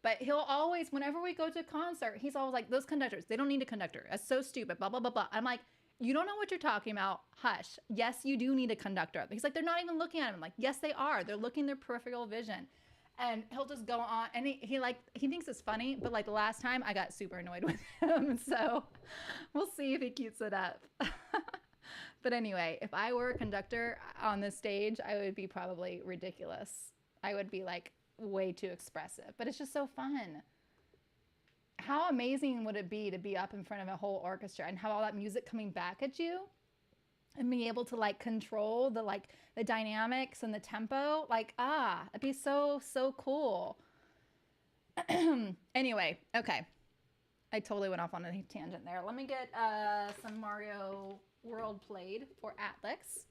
But he'll always, whenever we go to a concert, he's always like, those conductors, they don't need a conductor. That's so stupid, blah, blah, blah, blah. I'm like, you don't know what you're talking about. Hush. Yes, you do need a conductor. He's like, they're not even looking at him. I'm like, yes, they are. They're looking their peripheral vision. And he'll just go on, and he thinks it's funny, but like the last time I got super annoyed with him. So we'll see if he keeps it up. But anyway, if I were a conductor on this stage, I would be probably ridiculous. I would be like way too expressive, but it's just so fun. How amazing would it be to be up in front of a whole orchestra and have all that music coming back at you and being able to like control the dynamics and the tempo? Like, it'd be so cool. Anyway, okay. I totally went off on a tangent there. Let me get some Mario World played for Alex.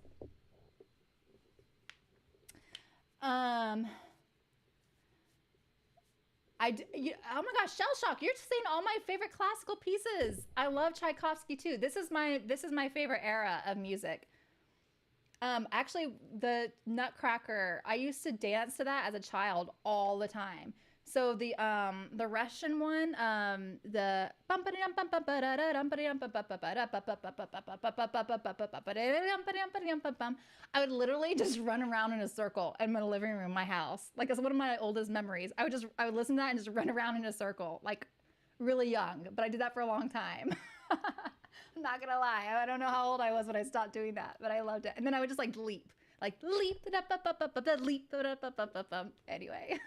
Oh my gosh, Shell Shock! You're saying all my favorite classical pieces. I love Tchaikovsky too. This is my favorite era of music. Actually, the Nutcracker. I used to dance to that as a child all the time. So the Russian one, the I would literally just run around in a circle in my living room, my house. Like, it's one of my oldest memories. I would listen to that and just run around in a circle, like really young. But I did that for a long time. I'm not gonna lie. I don't know how old I was when I stopped doing that, but I loved it. And then I would just like leap. Leap. Anyway.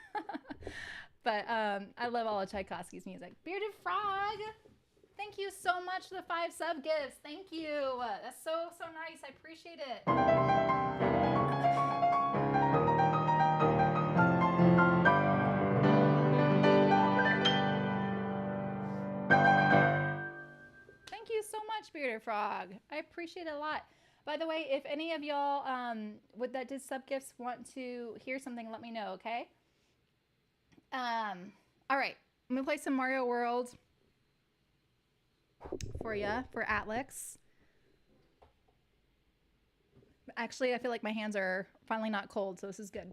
But I love all of Tchaikovsky's music. Bearded Frog, thank you so much for the 5 sub gifts. Thank you. That's so nice. I appreciate it. Thank you so much, Bearded Frog. I appreciate it a lot. By the way, if any of y'all that did sub gifts want to hear something, let me know, okay? All right, I'm gonna play some Mario World for you, for Alex. Actually, I feel like my hands are finally not cold, so this is good.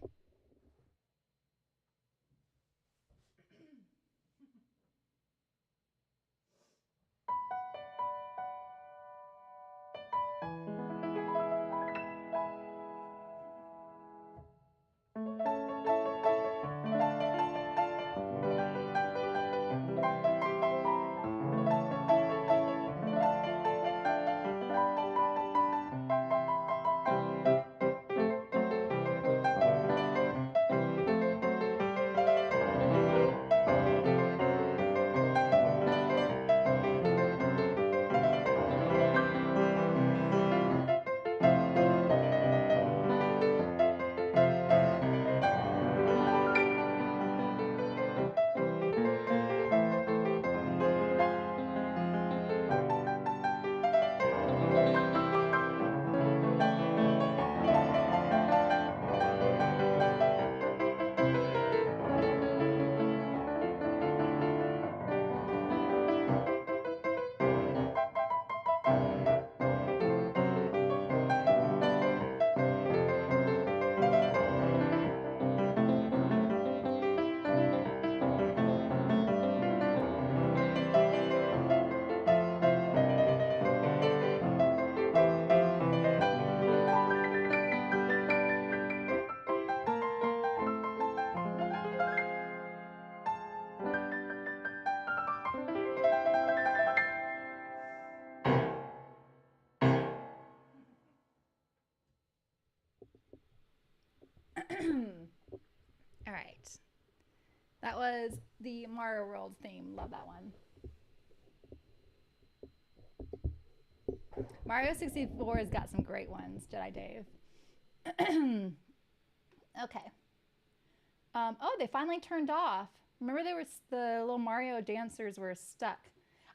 All right. That was the Mario World theme. Love that one. Mario 64 has got some great ones, Jedi Dave. Okay. Oh, they finally turned off. Remember, the little Mario dancers were stuck.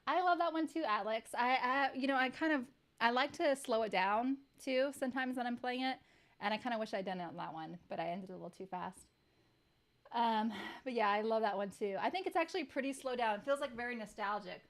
I love that one too, Alex. I like to slow it down too sometimes when I'm playing it, and I kind of wish I'd done it on that one, but I ended a little too fast. But yeah, I love that one too. I think it's actually pretty slow down. It feels like very nostalgic.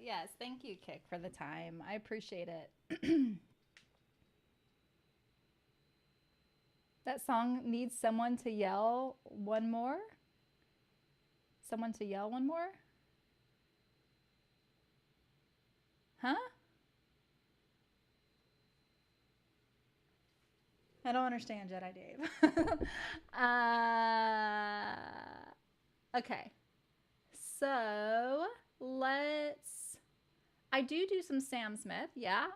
Yes, thank you, Kick, for the time. I appreciate it. That song needs someone to yell one more. Someone to yell one more? Huh? I don't understand, Jedi Dave. Okay. So let's. I do some Sam Smith, yeah.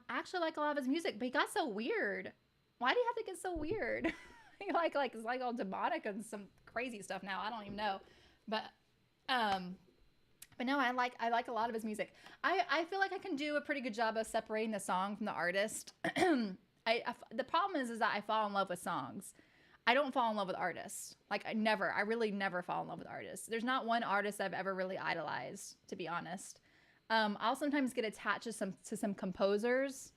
I actually like a lot of his music, but he got so weird. Why do you have to get so weird? Like it's like all demonic and some crazy stuff now. I don't even know, but um, but no, I like a lot of his music. I feel like I can do a pretty good job of separating the song from the artist. The problem is that I fall in love with songs. I don't fall in love with artists. Like I really never fall in love with artists. There's not one artist I've ever really idolized, to be honest. I'll sometimes get attached to some composers,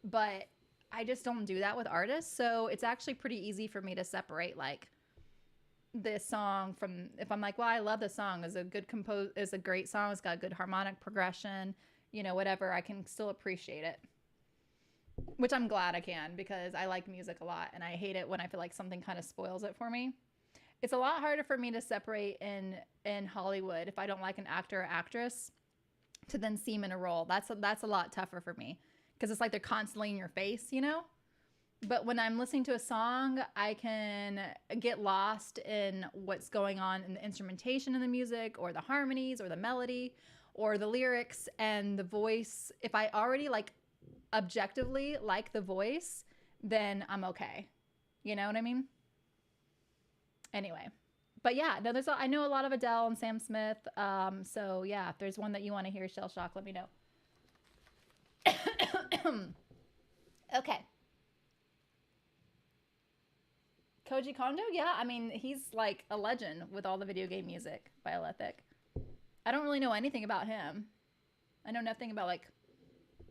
but I just don't do that with artists. So it's actually pretty easy for me to separate like this song from, if I'm like, well, I love the song, is a great song, it's got good harmonic progression, whatever, I can still appreciate it. Which I'm glad I can, because I like music a lot and I hate it when I feel like something kind of spoils it for me. It's a lot harder for me to separate in Hollywood if I don't like an actor or actress to then see them in a role. That's a lot tougher for me because it's like they're constantly in your face. But when I'm listening to a song, I can get lost in what's going on in the instrumentation in the music, or the harmonies, or the melody, or the lyrics and the voice. If I already like objectively like the voice, then I'm okay. You know what I mean? Anyway, but yeah, no, I know a lot of Adele and Sam Smith. So yeah, if there's one that you want to hear, Shell Shock, let me know. Okay. Koji Kondo, yeah, I mean, he's like a legend with all the video game music, Biolethic. I don't really know anything about him. I know nothing about like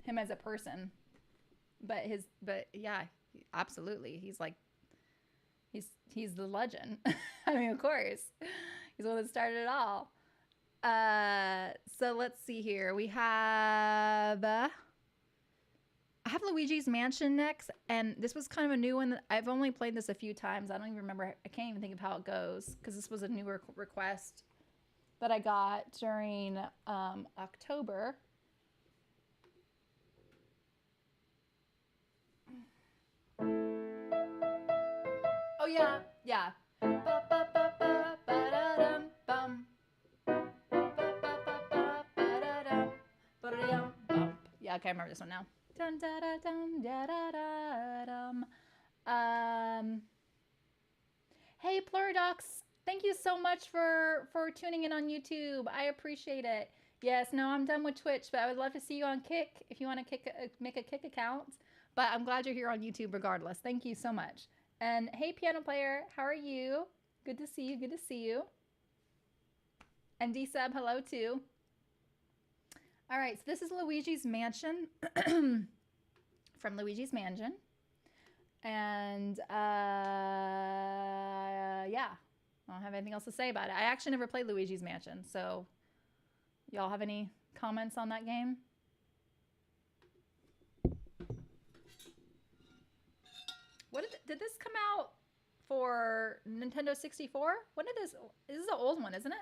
him as a person, but yeah, absolutely, he's the legend. I mean, of course, he's the one that started it all. So let's see here. I have Luigi's Mansion next, and this was kind of a new one. I've only played this a few times. I don't even remember. I can't even think of how it goes, because this was a newer request that I got during October. Oh yeah, yeah. Yeah, okay, I remember this one now. Dun, da, da, dun, da, da, da, dum. Hey, Pluridox, thank you so much for tuning in on YouTube. I appreciate it. Yes, no, I'm done with Twitch, but I would love to see you on Kick if you want to make a Kick account. But I'm glad you're here on YouTube regardless. Thank you so much. And hey, piano player, how are you? Good to see you. Good to see you. And D-Sub, hello too. All right, so this is Luigi's Mansion from Luigi's Mansion. And yeah, I don't have anything else to say about it. I actually never played Luigi's Mansion, so y'all have any comments on that game? Did this come out for Nintendo 64? When did this is an old one, isn't it?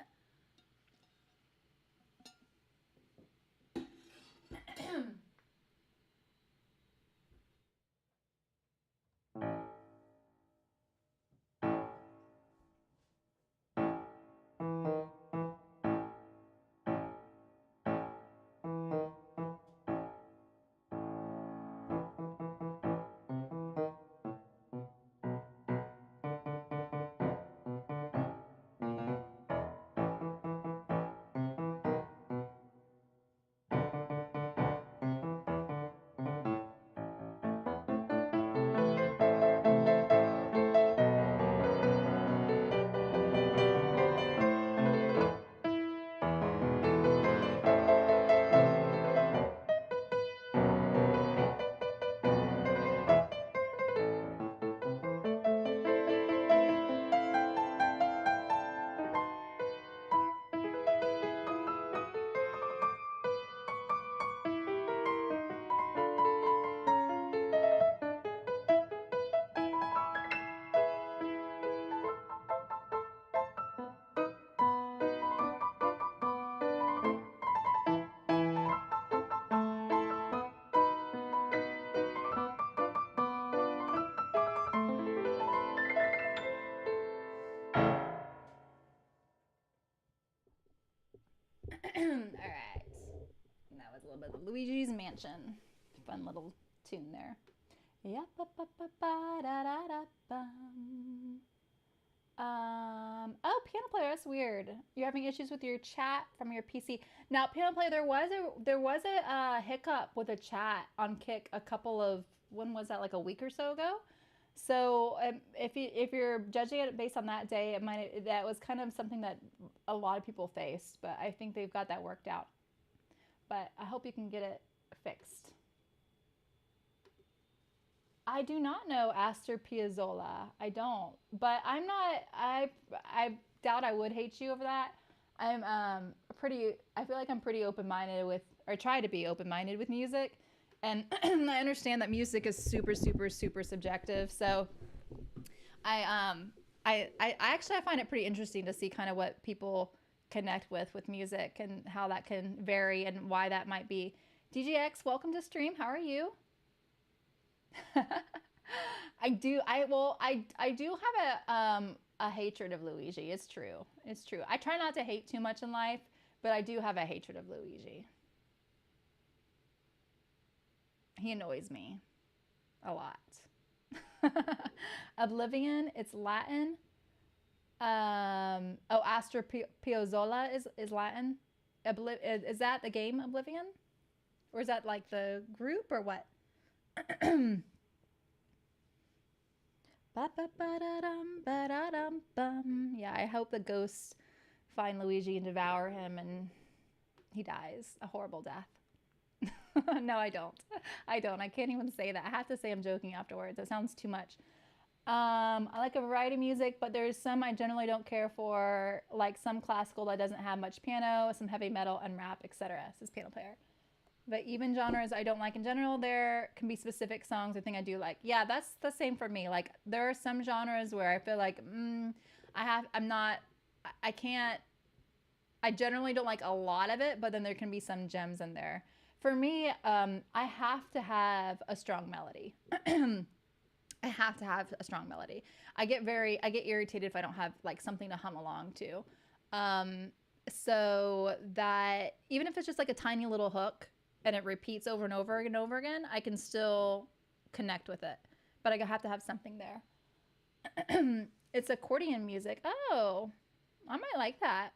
All right. And that was a little bit of Luigi's Mansion Fun little tune there. Yeah, ba, ba, ba, ba, da, da, da, bum. Oh, piano player, that's weird. You're having issues with your chat from your PC. Now, piano player, there was a hiccup with a chat on Kick a couple of, when was that, like a week or so ago? So if you're judging it based on that day, that was kind of something that a lot of people faced, but I think they've got that worked out. But I hope you can get it fixed. I do not know Astor Piazzolla. I don't, but I'm not. I doubt I would hate you over that. I'm pretty. I feel like I'm pretty open minded with, or try to be open minded with music, and I understand that music is super, super, super subjective. So I I actually I find it pretty interesting to see kind of what people connect with music and how that can vary and why that might be. DGX, welcome to stream. How are you? I do. I do have a hatred of Luigi. It's true. It's true. I try not to hate too much in life, but I do have a hatred of Luigi. He annoys me a lot. Oblivion. It's Latin. Oh, Astor Piazzolla is Latin. Is that the game Oblivion, or is that like the group or what? Yeah, I hope the ghosts find Luigi and devour him and he dies a horrible death. No, I don't. I don't. I can't even say that. I have to say I'm joking afterwards. It sounds too much. I like a variety of music, but there's some I generally don't care for, like some classical that doesn't have much piano, some heavy metal and rap, etc. Says piano player. But even genres I don't like in general, there can be specific songs or thing I do like. Yeah, that's the same for me. Like there are some genres where I feel like I can't. I generally don't like a lot of it, but then there can be some gems in there. For me, I have to have a strong melody. I have to have a strong melody. I get irritated if I don't have like something to hum along to. So that even if it's just like a tiny little hook and it repeats over and over and over again, I can still connect with it. But I have to have something there. It's accordion music. Oh, I might like that.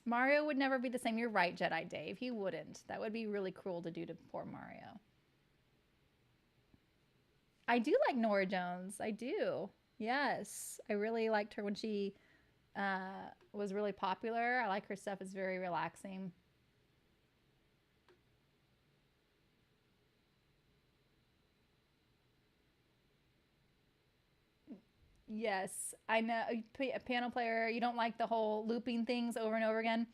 Mario would never be the same. You're right, Jedi Dave. He wouldn't. That would be really cruel to do to poor Mario. I do like Nora Jones. I do. Yes. I really liked her when she was really popular. I like her stuff. It's very relaxing. Yes, I know. A piano player, you don't like the whole looping things over and over again.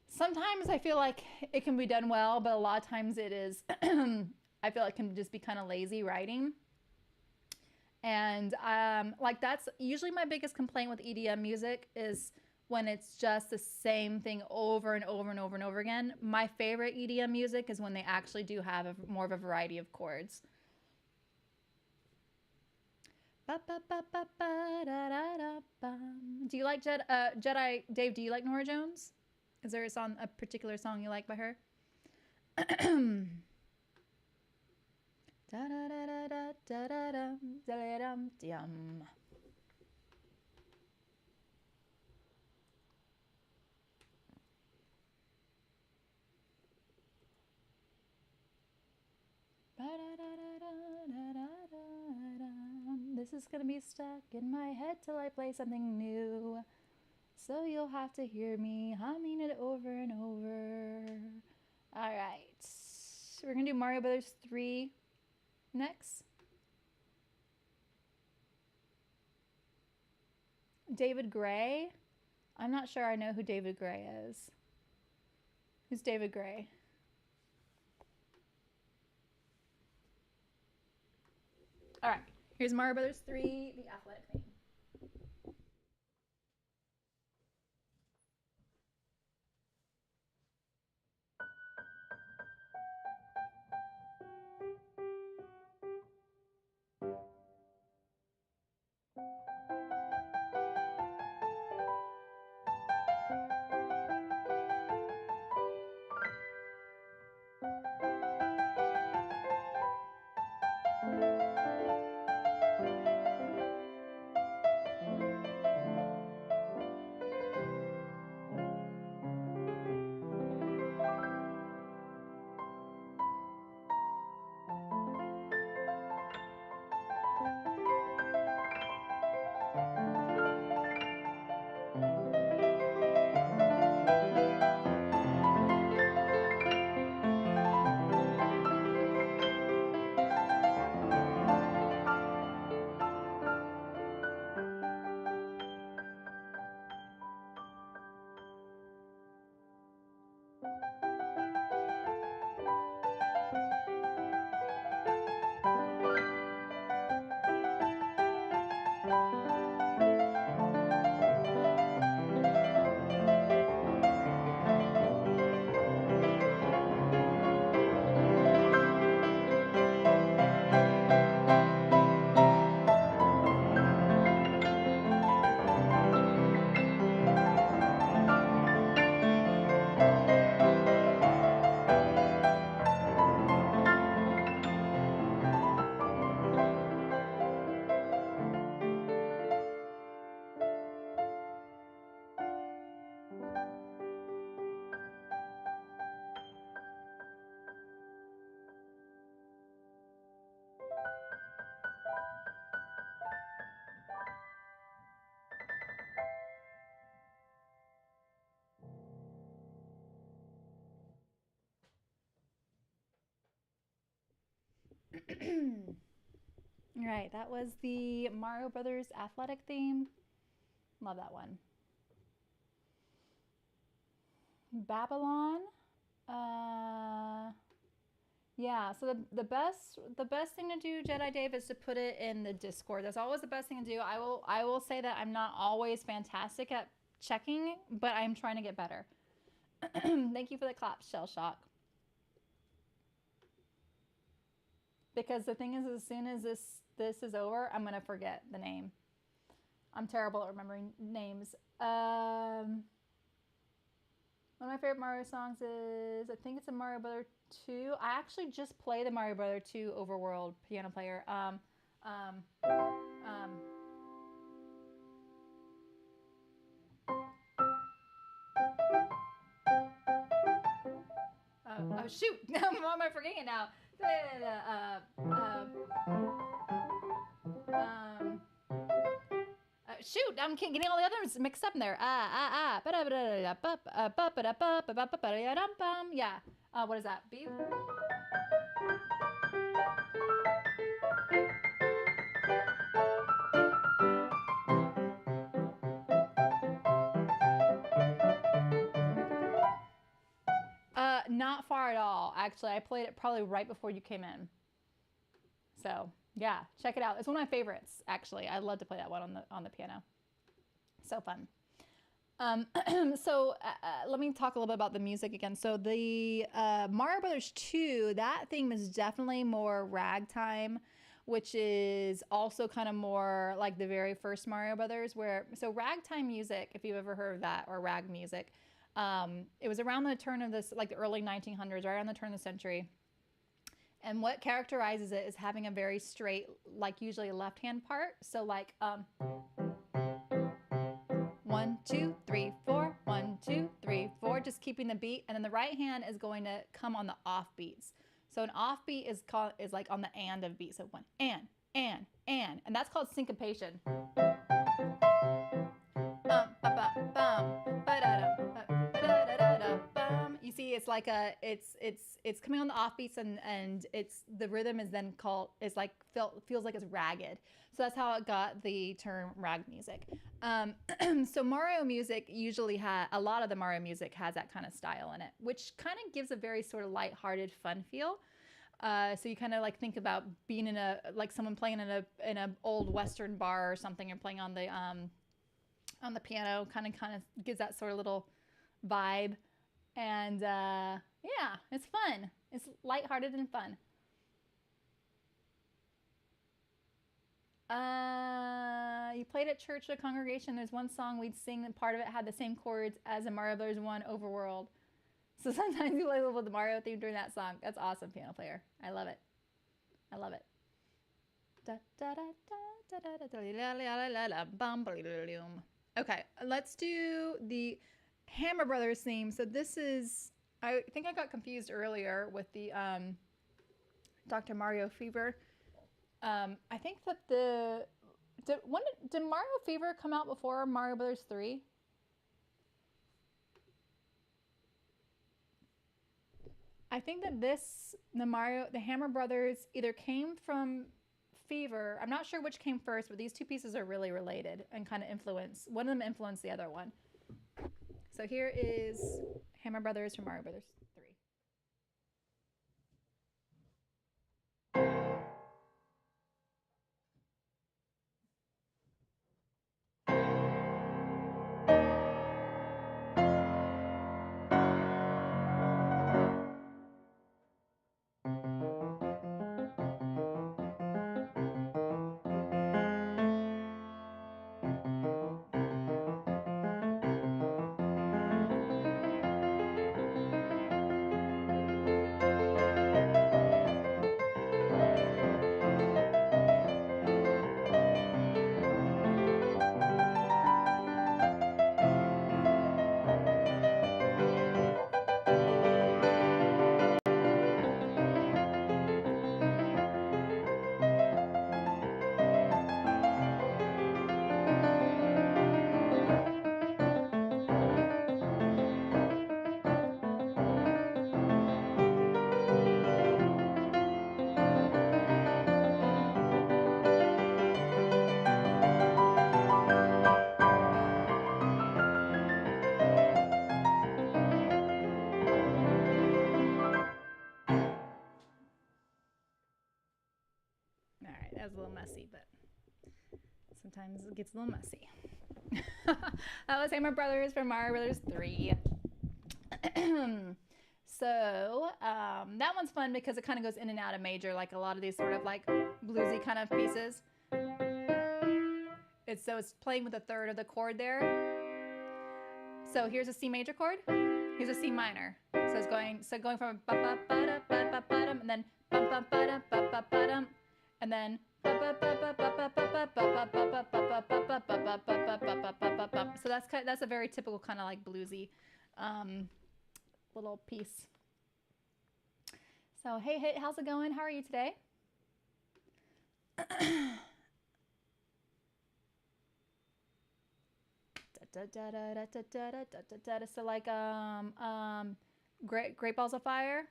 Sometimes I feel like it can be done well, but a lot of times it is, I feel like it can just be kind of lazy writing. And like that's usually my biggest complaint with EDM music is when it's just the same thing over and over and over and over again. My favorite EDM music is when they actually do have more of a variety of chords. Do you like Jedi Dave? Do you like Nora Jones? Is there a particular song you like by her? This is gonna be stuck in my head till I play something new. So you'll have to hear me humming it over and over. All right. We're gonna do Mario Brothers 3 next. David Gray. I'm not sure I know who David Gray is. Who's David Gray? All right. Here's Mario Brothers 3, The Athletic Theme. All right, that was the Mario Brothers athletic theme. Love that one. Babylon. Uh, yeah. So the best thing to do, Jedi Dave, is to put it in the Discord. That's always the best thing to do. I will say that I'm not always fantastic at checking, but I'm trying to get better. Thank you for the clap, Shell Shock. Because the thing is, as soon as this is over, I'm gonna forget the name. I'm terrible at remembering names. One of my favorite Mario songs is, I think it's a Mario Brother 2. I actually just played the Mario Brother 2 Overworld piano player. Oh shoot! What am I forgetting now? Shoot! I'm getting all the others mixed up in there. Yeah. What is that? B. Not far at all. Actually, I played it probably right before you came in. So yeah, check it out. It's one of my favorites. Actually, I love to play that one on the piano. So fun. So let me talk a little bit about the music again. So the Mario Brothers 2, that theme is definitely more ragtime, which is also kind of more like the very first Mario Brothers. So ragtime music, if you've ever heard of that, or rag music, it was around the turn of this, like the early 1900s, right around the turn of the century. And what characterizes it is having a very straight, like usually a left-hand part. So like 1, 2, 3, 4, 1, 2, 3, 4, just keeping the beat. And then the right hand is going to come on the off beats. So an off beat is like on the and of beat. So one, and that's called syncopation. You see, it's like it's coming on the offbeats, and it's the rhythm is then feels like it's ragged. So that's how it got the term rag music. So Mario music usually a lot of the Mario music has that kind of style in it, which kind of gives a very sort of lighthearted, fun feel. So you kind of like think about being in someone playing in a old Western bar or something, and playing on the piano, kind of gives that sort of little vibe. And yeah, it's fun. It's lighthearted and fun. You played at church or congregation. There's one song we'd sing, and part of it had the same chords as a Mario Brothers 1 Overworld. So sometimes you play a little bit of the Mario theme during that song. That's awesome, piano player. I love it. I love it. Okay, let's do the Hammer Brothers theme. So this is, I think I got confused earlier with the Dr. Mario Fever. I think that did Mario Fever come out before Mario Brothers 3? I think that the Hammer Brothers either came from Fever. I'm not sure which came first, but these two pieces are really related and kind of influence. One of them influenced the other one. So here is Hammer Brothers from Mario Brothers 3. All right, that was a little messy, but sometimes it gets a little messy. That was Hammer Brothers from Mario Brothers 3. So that one's fun because it kind of goes in and out of major, like a lot of these sort of like bluesy kind of pieces. It's playing with a third of the chord there. So here's a C major chord. Here's a C minor. So it's going from ba ba ba da ba ba ba dum, and then ba ba ba da ba ba ba dum, and then so that's a very typical kind of like bluesy little piece. So hey, how's it going? How are you today? So like Great Balls of Fire.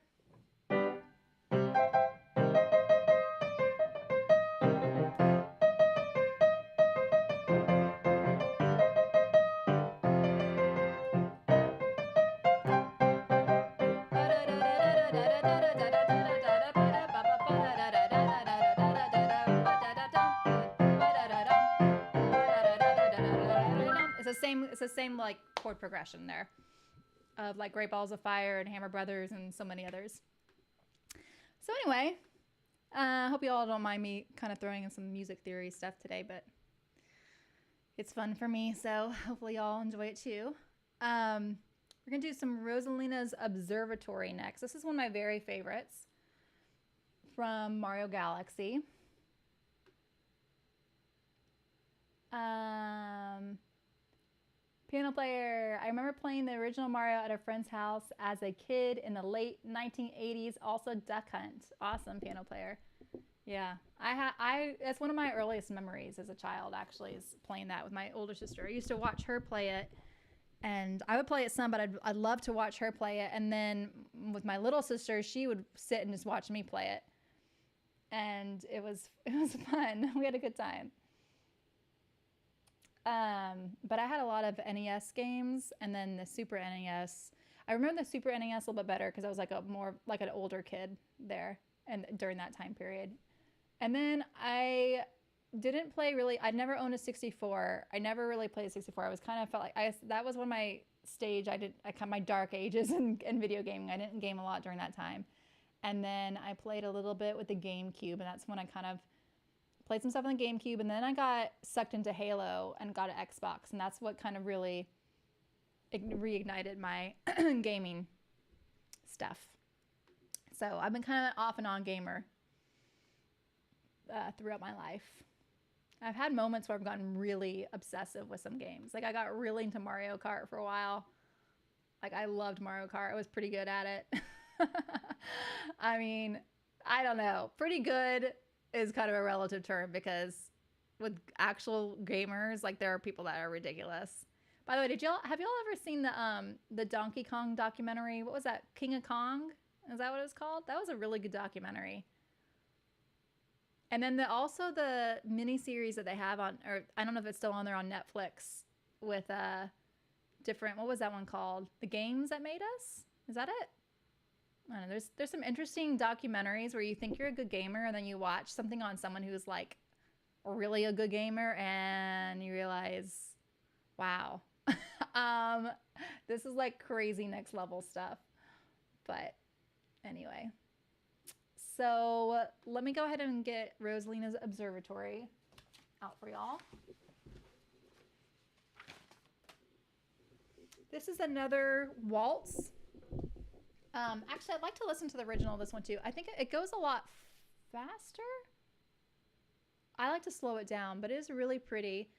It's the same like chord progression there of like Great Balls of Fire and Hammer Brothers and so many others. So anyway, hope you all don't mind me kind of throwing in some music theory stuff today, but it's fun for me, so hopefully y'all enjoy it too. We're gonna do some Rosalina's Observatory next. This is one of my very favorites from Mario Galaxy. Piano player. I remember playing the original Mario at a friend's house as a kid in the late 1980s. Also Duck Hunt. Awesome piano player. Yeah, that's one of my earliest memories as a child, actually, is playing that with my older sister. I used to watch her play it, and I would play it some, but I'd love to watch her play it. And then with my little sister, she would sit and just watch me play it, and it was fun. We had a good time. But I had a lot of NES games, and then the Super NES. I remember the Super NES a little bit better because I was like more like an older kid there, and during that time period. And then I didn't play really. I never owned a 64. I never really played 64. I was kind of felt like that was when my stage. I kind of my dark ages in video gaming. I didn't game a lot during that time. And then I played a little bit with the GameCube, and that's when I kind of played some stuff on the GameCube, and then I got sucked into Halo and got an Xbox, and that's what kind of really reignited my gaming. stuff. So I've been kind of an off and on gamer throughout my life. I've had moments where I've gotten really obsessive with some games. Like I got really into Mario Kart for a while. Like I loved Mario Kart. I was pretty good at it. I mean, I don't know. Pretty good is kind of a relative term because with actual gamers, like there are people that are ridiculous. By the way, have y'all ever seen the Donkey Kong documentary? What was that? King of Kong? Is that what it was called? That was a really good documentary. And then also the mini series that they have on, or I don't know if it's still on there on Netflix with different, what was that one called? The Games That Made Us? Is that it? I don't know. There's some interesting documentaries where you think you're a good gamer and then you watch something on someone who's like really a good gamer and you realize, wow, this is like crazy next level stuff. But anyway, so let me go ahead and get Rosalina's Observatory out for y'all. This is another waltz. Actually, I'd like to listen to the original of this one too. I think it goes a lot faster. I like to slow it down, but it is really pretty.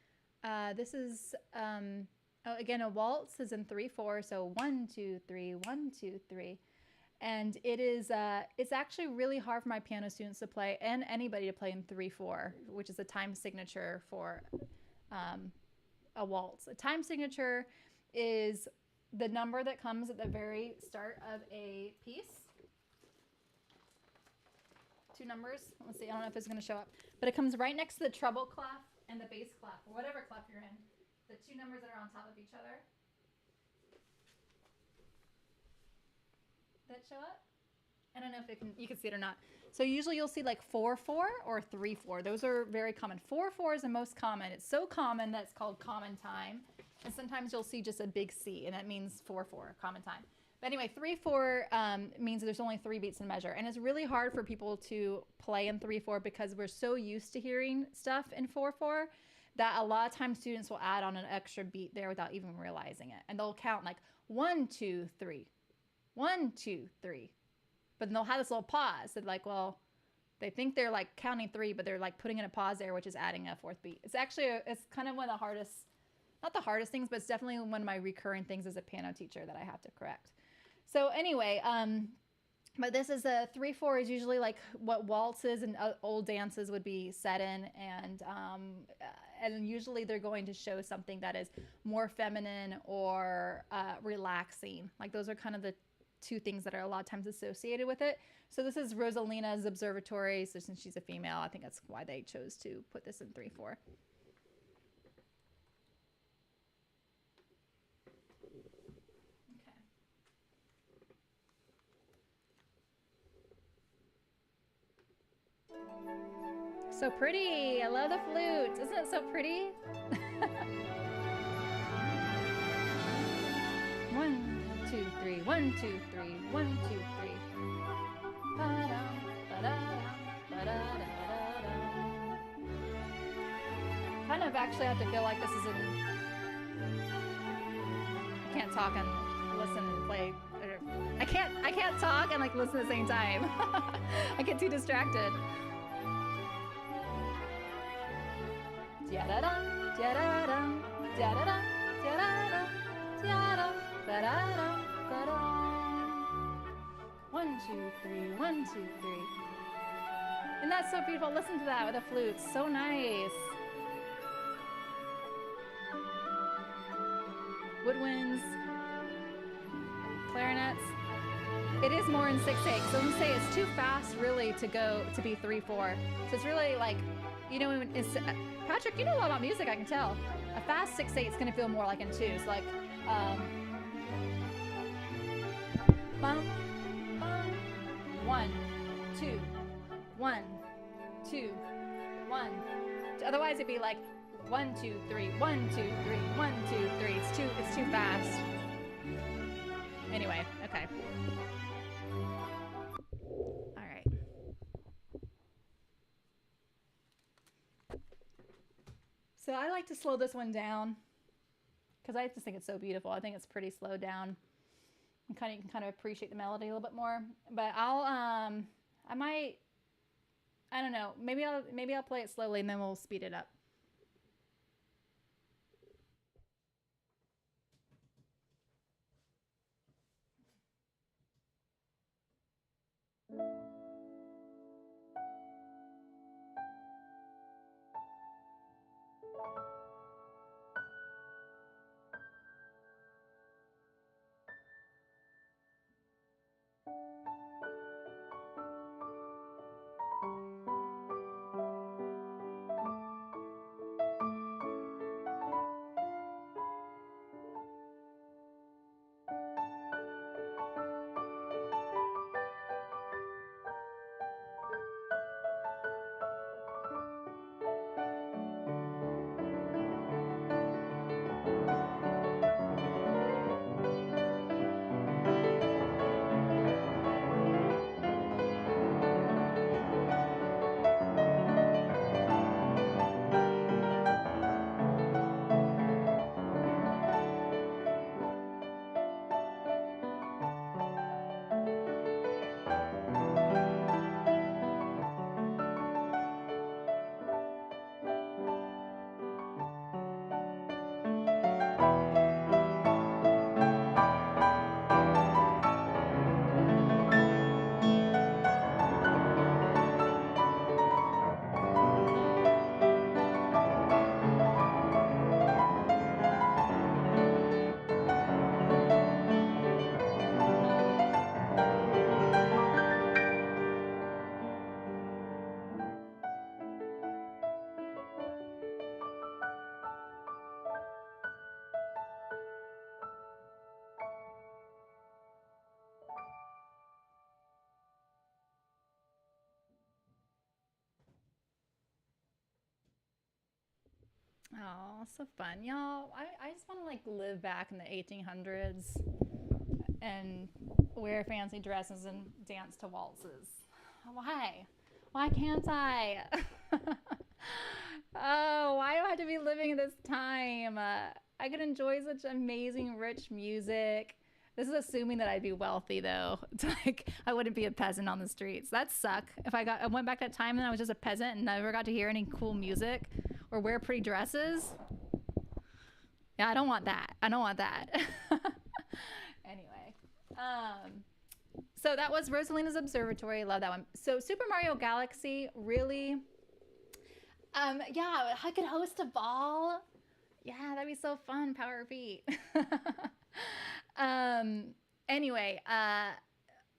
This is, again, a waltz is in 3/4. So 1, 2, 3, 1, 2, 3. And it is, it's actually really hard for my piano students to play and anybody to play in 3/4, which is a time signature for a waltz. A time signature is the number that comes at the very start of a piece. Two numbers. Let's see. I don't know if it's going to show up, but it comes right next to the treble clef and the bass clef, or whatever clef you're in. The two numbers that are on top of each other. That show up? I don't know if you can see it or not. So usually you'll see like 4/4 or 3/4. Those are very common. 4/4 is the most common. It's so common that it's called common time. And sometimes you'll see just a big C, and that means 4/4, common time. But anyway, 3/4 means there's only 3 beats in measure. And it's really hard for people to play in 3/4 because we're so used to hearing stuff in 4/4 that a lot of times students will add on an extra beat there without even realizing it. And they'll count like 1, 2, 3, 1, 2, 3. But then they'll have this little pause. They're like, well, they think they're like counting 3, but they're like putting in a pause there, which is adding a 4th beat. It's actually, it's kind of one of the hardest, not the hardest things, but it's definitely one of my recurring things as a piano teacher that I have to correct. So anyway, but this is a 3/4 is usually like what waltzes and old dances would be set in. And usually they're going to show something that is more feminine or relaxing. Like those are kind of the two things that are a lot of times associated with it. So this is Rosalina's Observatory. So since she's a female, I think that's why they chose to put this in 3/4. So pretty. I love the flute. Isn't it so pretty? 1, 2, 3. 1, 2, 3. 1, 2, 3. Kind of actually have to feel like this is in. I can't talk and listen and play. I can't talk and like listen at the same time. I get too distracted. Da-da-dum, da-da-dum, da-da-dum, da-da-dum, da-da-dum, da-da-dum, da-dum. 1, 2, 3, 1, 2, 3. And that's so beautiful. Listen to that with a flute. So nice. Woodwinds, clarinets. It is more in 6/8. So I'm gonna say it's too fast really to go to be 3/4. So it's really like, you know, it's, Patrick, you know a lot about music, I can tell. A fast 6/8 is gonna feel more like in 2. It's like bum, bum, 1, 2, 1, 2, 1. Otherwise it'd be like 1, 2, 3, 1, 2, 3, 1, 2, 3. It's too fast. Anyway, okay. All right. So I like to slow this one down because I just think it's so beautiful. I think it's pretty slowed down. And kind of, you can kind of appreciate the melody a little bit more. But I might, I don't know, maybe I'll play it slowly and then we'll speed it up. Oh, so fun. Y'all, I just want to like live back in the 1800s and wear fancy dresses and dance to waltzes. Why? Why can't I? Oh, why do I have to be living in this time? I could enjoy such amazing, rich music. This is assuming that I'd be wealthy, though. It's like I wouldn't be a peasant on the streets. That'd suck. If I went back that time and I was just a peasant and never got to hear any cool music or wear pretty dresses. Yeah, I don't want that. I don't want that. Anyway, so that was Rosalina's Observatory. Love that one. So Super Mario Galaxy, really. Yeah, I could host a ball. Yeah, that'd be so fun. Power Pete. um. Anyway,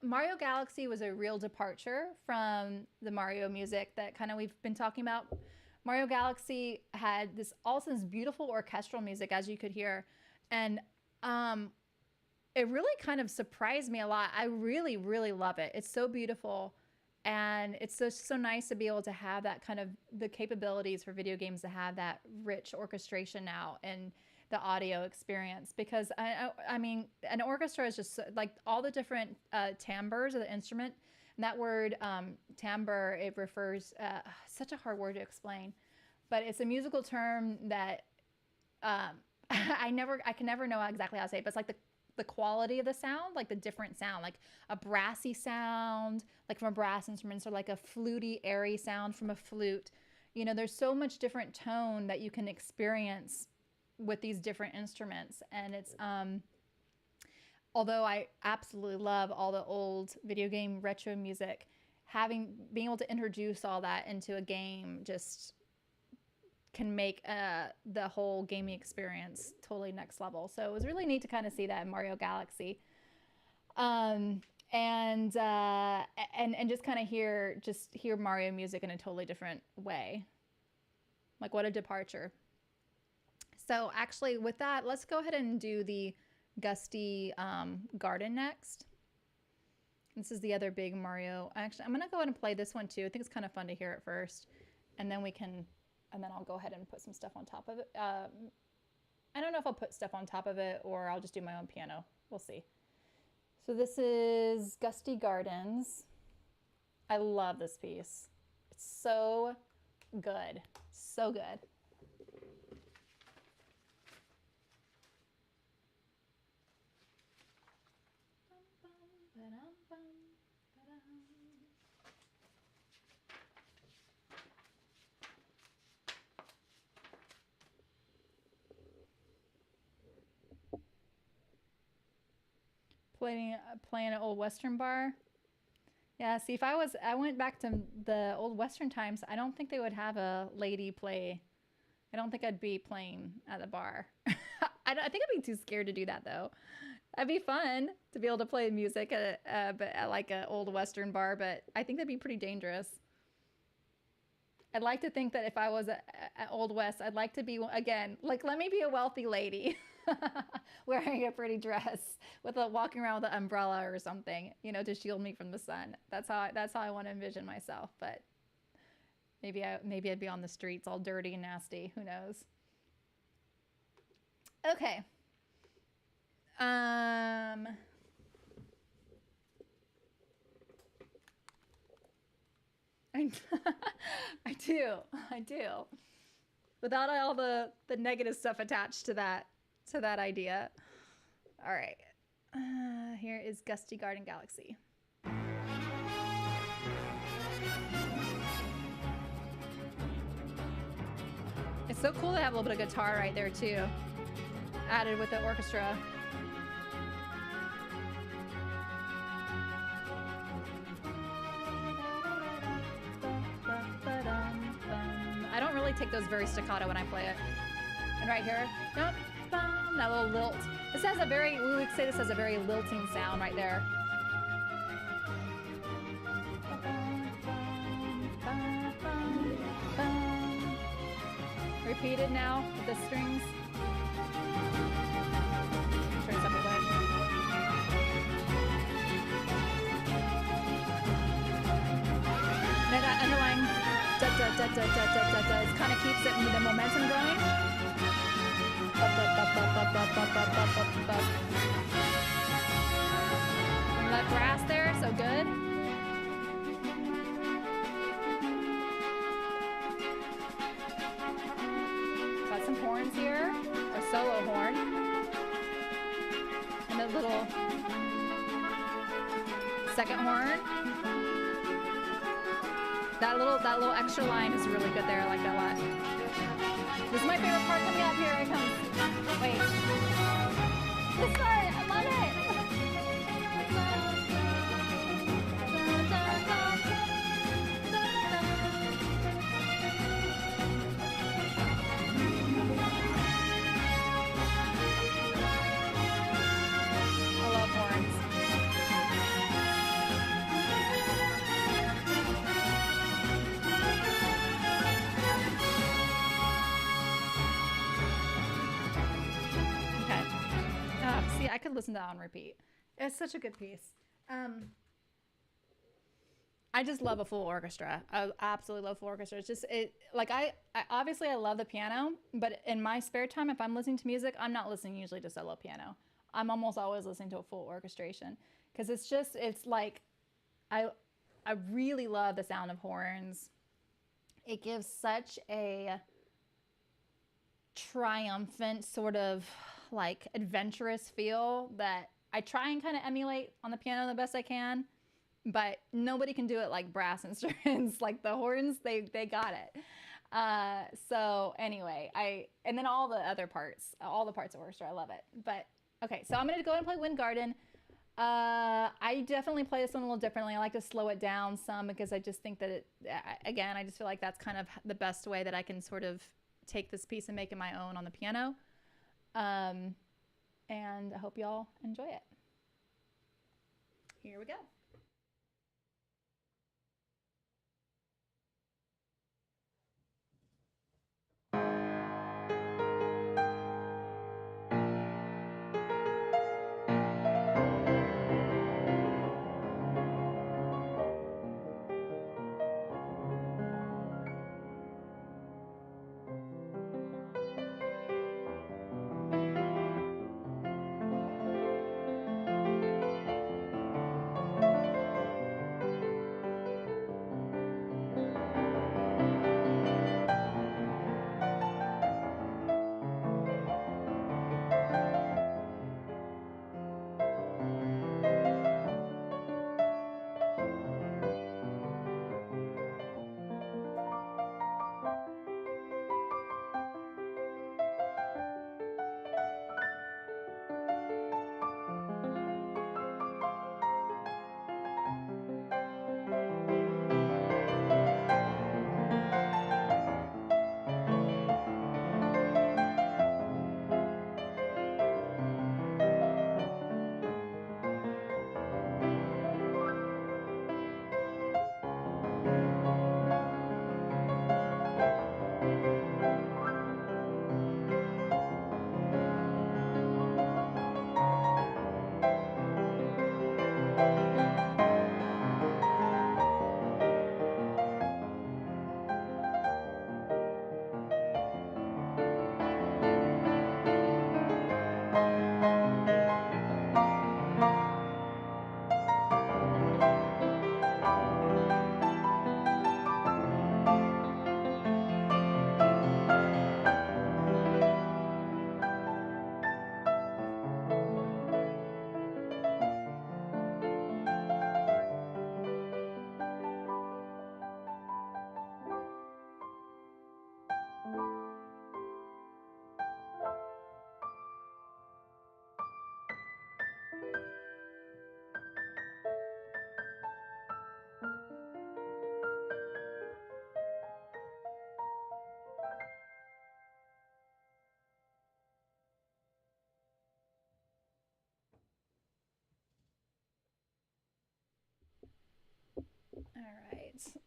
Mario Galaxy was a real departure from the Mario music that kind of we've been talking about. Mario Galaxy had this beautiful orchestral music, as you could hear, and it really kind of surprised me a lot. I really, really love it. It's so beautiful, and it's so nice to be able to have that kind of the capabilities for video games to have that rich orchestration now and the audio experience. Because I mean, an orchestra is just like all the different timbres of the instrument. And that word timbre, it refers, such a hard word to explain, but it's a musical term that I can never know exactly how to say it, but it's like the quality of the sound, like the different sound, like a brassy sound, like from a brass instrument, or like a fluty, airy sound from a flute. You know, there's so much different tone that you can experience with these different instruments. And it's, although I absolutely love all the old video game retro music, being able to introduce all that into a game just can make the whole gaming experience totally next level. So it was really neat to kind of see that in Mario Galaxy, and just kind of hear Mario music in a totally different way. Like, what a departure. So actually, with that, let's go ahead and do the Gusty Garden next. This is the other big Mario. Actually, I'm gonna go ahead and play this one too. I think it's kind of fun to hear it first, and then I'll go ahead and put some stuff on top of it. I don't know if I'll put stuff on top of it or I'll just do my own piano. We'll see. So this is Gusty Gardens. I love this piece. It's so good. So good. playing an old Western bar. Yeah, see, if I went back to the old Western times, I don't think they would have a lady play. I don't think I'd be playing at the bar. I think I'd be too scared to do that, though. That'd be fun to be able to play music but at like an old Western bar, but I think that'd be pretty dangerous. I'd like to think that if I was at Old West, I'd like to be, again, like, let me be a wealthy lady wearing a pretty dress walking around with an umbrella or something, you know, to shield me from the sun. That's how I want to envision myself. But maybe I'd be on the streets all dirty and nasty. Who knows? Okay. I do. Without all the negative stuff attached to that idea. All right. Here is Gusty Garden Galaxy. It's so cool to have a little bit of guitar right there too, added with the orchestra. I don't really take those very staccato when I play it. And right here, that little lilt. This has a very, we would say this has a very lilting sound right there. Repeated now with the strings. Turn this up a bit. Now that underlying da da da da da da da da, it kind of keeps it the momentum going. And that brass there, so good. Got some horns here, a solo horn, and a little second horn. That little extra line is really good there. I like that a lot. This is my favorite part coming up. Here it comes. Wait. This part, I love it. I love horns. See, I could listen to that on repeat. It's such a good piece. I just love a full orchestra. I absolutely love full orchestra. It's just, I obviously I love the piano, but in my spare time, if I'm listening to music, I'm not listening usually to solo piano. I'm almost always listening to a full orchestration because it's like, I really love the sound of horns. It gives such a triumphant sort of like adventurous feel that I try and kind of emulate on the piano the best I can, but nobody can do it like brass instruments. Like the horns, they got it. So anyway, and then all the other parts, all the parts of orchestra, I love it. But okay, so I'm gonna go ahead and play Wind Garden. I definitely play this one a little differently. I like to slow it down some because I just think that again, I just feel like that's kind of the best way that I can sort of take this piece and make it my own on the piano. And I hope y'all enjoy it. Here we go.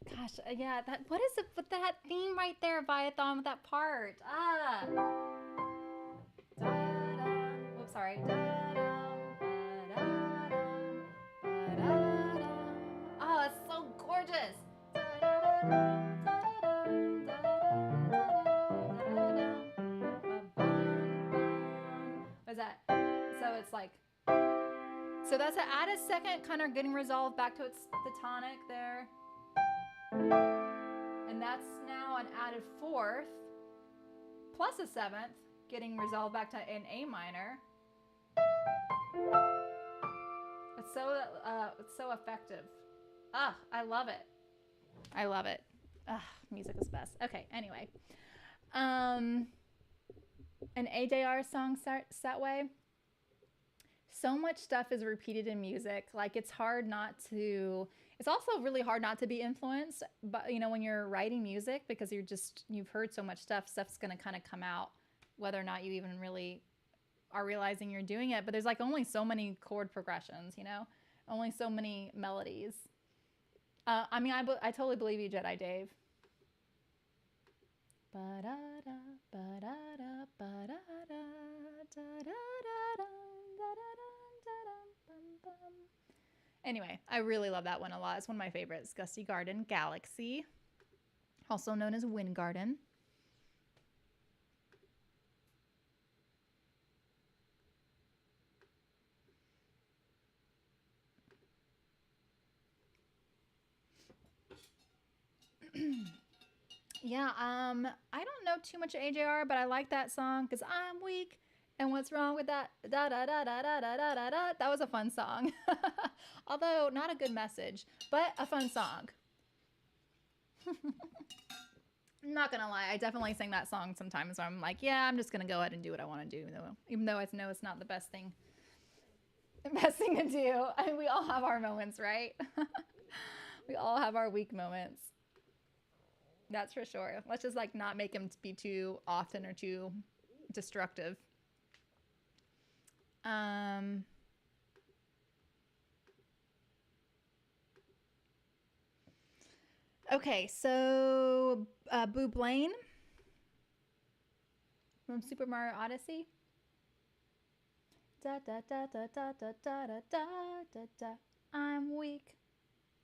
Gosh, yeah. That what is it with that theme right there, Viathon, with that part? Ah. Da-dum. Oops, sorry. Da-dum, ba-da-dum, ba-da-dum. Oh, it's so gorgeous. Da-da-da-dum, da-da-dum, da-da-dum, da-da-dum, ba-bum-bum. What is that? So it's like, so that's an added second, kind of getting resolved back to its the tonic there. And that's now an added fourth plus a seventh, getting resolved back to an A minor. It's so effective. Ah, I love it. I love it. Ah, music is best. Okay, anyway. An AJR song that way. So much stuff is repeated in music. Like it's hard not to, it's also really hard not to be influenced, but you know, when you're writing music, because you've heard so much stuff's going to kind of come out, whether or not you even really are realizing you're doing it. But there's like only so many chord progressions, you know, only so many melodies. I mean, I totally believe you, Jedi Dave. Ba-da-da, ba-da-da, ba-da-da, da-da-da-da. Anyway, I really love that one a lot. It's one of my favorites. Gusty Garden Galaxy, also known as Wind Garden. Yeah, I don't know too much AJR, but I like that song because I'm weak. And what's wrong with that? Da da da da da da da da da. That was a fun song. Although not a good message, but a fun song. I'm not gonna lie, I definitely sing that song sometimes where I'm like, yeah, I'm just gonna go ahead and do what I want to do, even though I know it's not the best thing. The best thing to do. I mean, we all have our moments, right? We all have our weak moments. That's for sure. Let's just like not make them be too often or too destructive. Okay, so Boo Blaine from Super Mario Odyssey. Da da da da da da da da da da. I'm weak.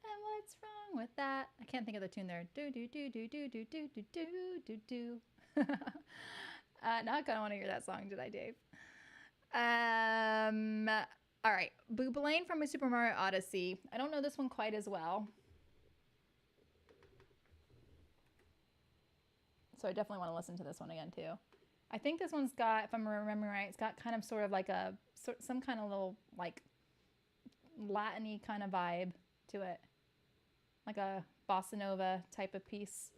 And what's wrong with that? I can't think of the tune there. Do do do do do do do do do do do. Now I kind of want to hear that song, Jedi Dave. All right, Boo Blaine from Super Mario Odyssey. I don't know this one quite as well, so I definitely want to listen to this one again too. I think this one's got, if I'm remembering right, it's got kind of sort of like some kind of little like Latin-y kind of vibe to it, like a bossa nova type of piece.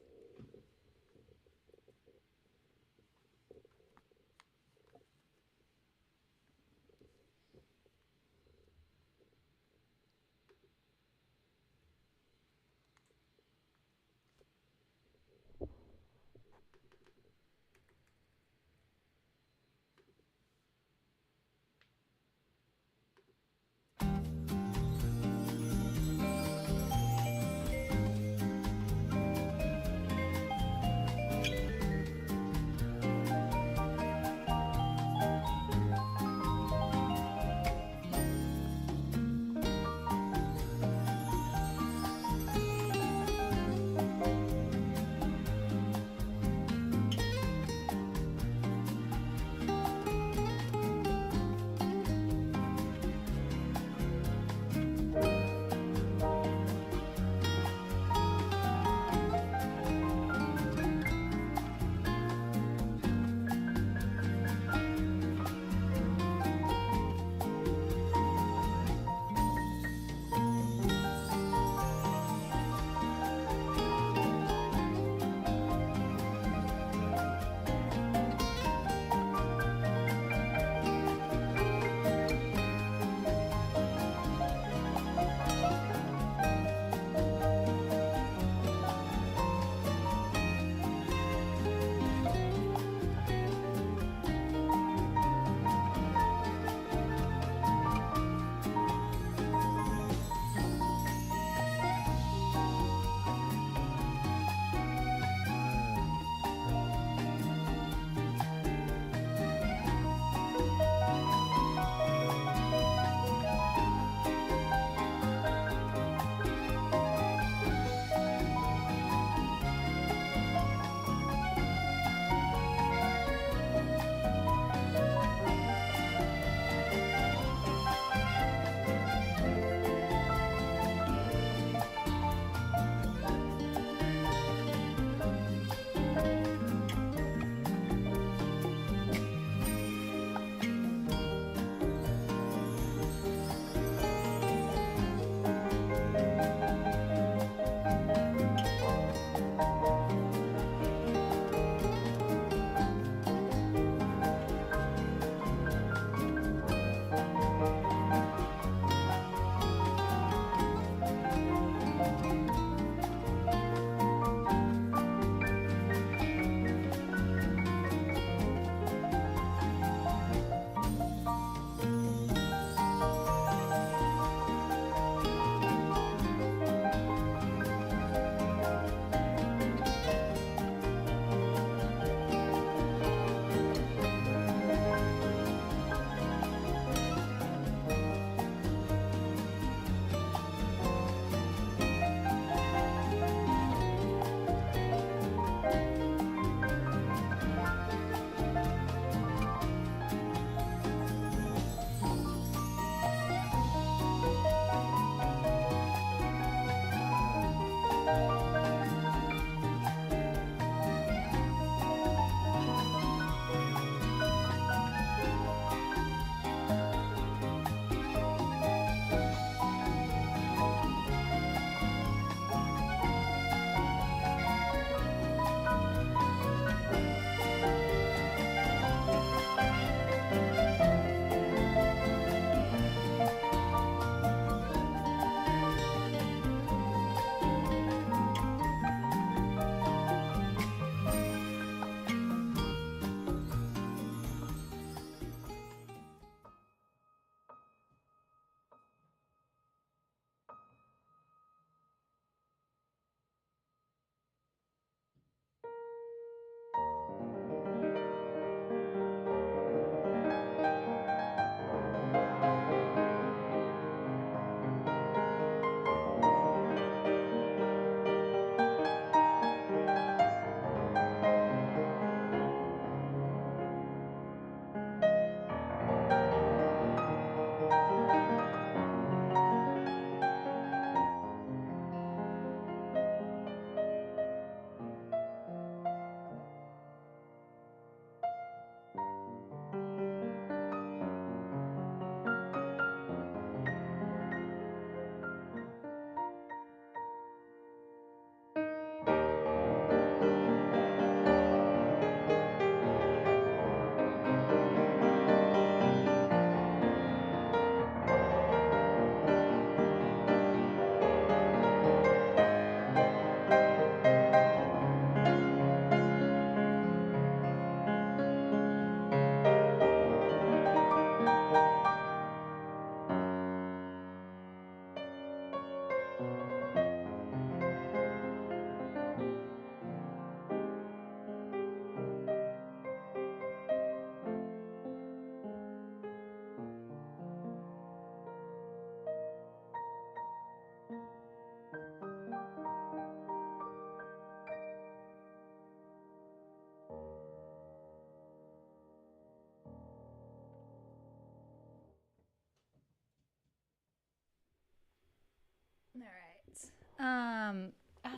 That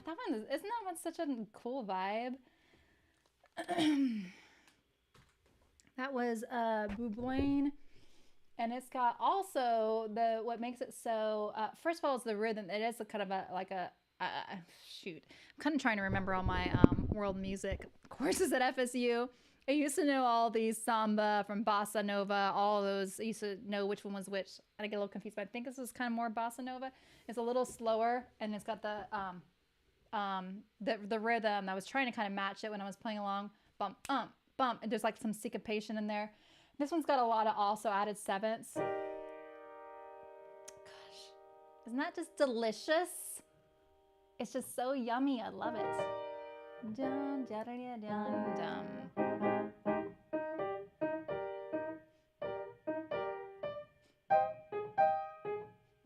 one isn't that one such a cool vibe? That was Boubloin, and it's got also the what makes it so. First of all, it's the rhythm. It is a kind of a like a shoot. I'm kind of trying to remember all my world music courses at FSU. I used to know all these samba from bossa nova, all those. I used to know which one was which. I get a little confused, but I think this is kind of more bossa nova. It's a little slower, and it's got the rhythm. I was trying to kind of match it when I was playing along. Bump, bump, and there's like some syncopation in there. This one's got a lot of also added sevenths. Gosh, isn't that just delicious? It's just so yummy. I love it. Dun, dun, dun, dun, dun.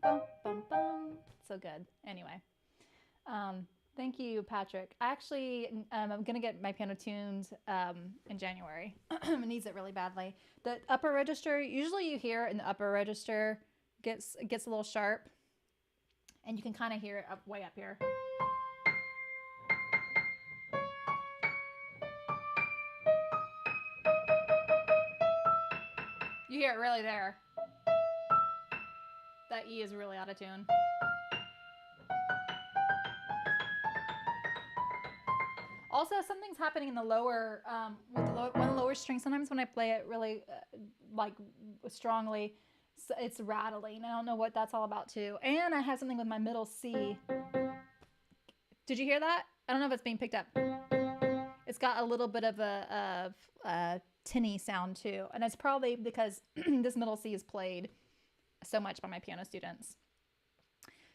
Bum, bum, bum. So good. Anyway, thank you, Patrick. Actually, I'm gonna get my piano tuned in January. It needs it really badly. The upper register, usually you hear in the upper register, gets a little sharp, and you can kind of hear it way up here. You hear it really there. That E is really out of tune. Also, something's happening in the lower, with the one of the lower strings. Sometimes when I play it really, like, strongly, it's rattling. I don't know what that's all about too. And I have something with my middle C. Did you hear that? I don't know if it's being picked up. It's got a little bit of a tinny sound too, and it's probably because this middle C is played so much by my piano students.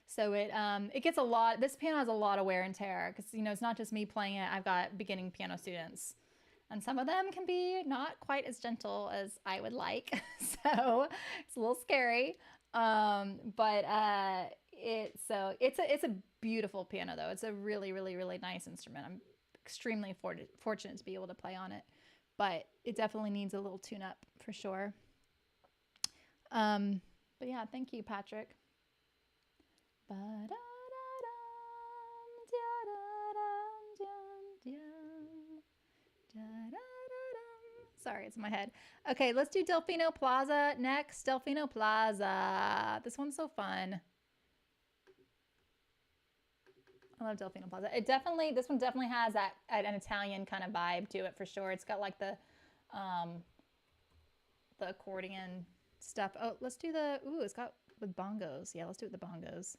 So it gets a lot. This piano has a lot of wear and tear because it's not just me playing it. I've got beginning piano students, and some of them can be not quite as gentle as I would like. So it's a little scary. But it's a beautiful piano though. It's a really, really, really nice instrument. I'm extremely fortunate to be able to play on it, but it definitely needs a little tune up for sure. But yeah, thank you, Patrick. Sorry, it's in my head. Okay, let's do Delfino Plaza next. Delfino Plaza. This one's so fun. I love Delfino Plaza. This one definitely has an Italian kind of vibe to it for sure. It's got like the accordion stuff. Oh, let's do it's got with bongos. Yeah, let's do it with the bongos.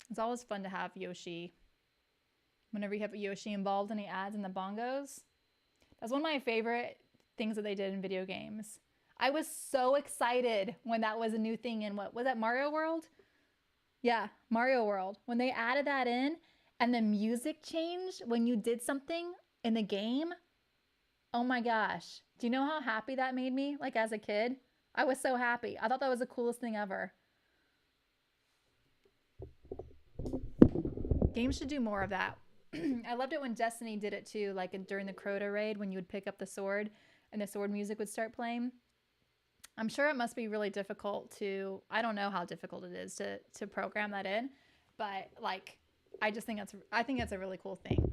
It's always fun to have Yoshi. Whenever you have Yoshi involved and he adds in the bongos. That's one of my favorite things that they did in video games. I was so excited when that was a new thing in what was that, Mario World? Yeah, Mario World. When they added that in and the music changed when you did something in the game. Oh my gosh. Do you know how happy that made me? Like as a kid? I was so happy. I thought that was the coolest thing ever. Games should do more of that. I loved it when Destiny did it too, like during the Crota raid when you would pick up the sword and the sword music would start playing. I'm sure it must be really difficult I don't know how difficult it is to program that in, but like I think that's a really cool thing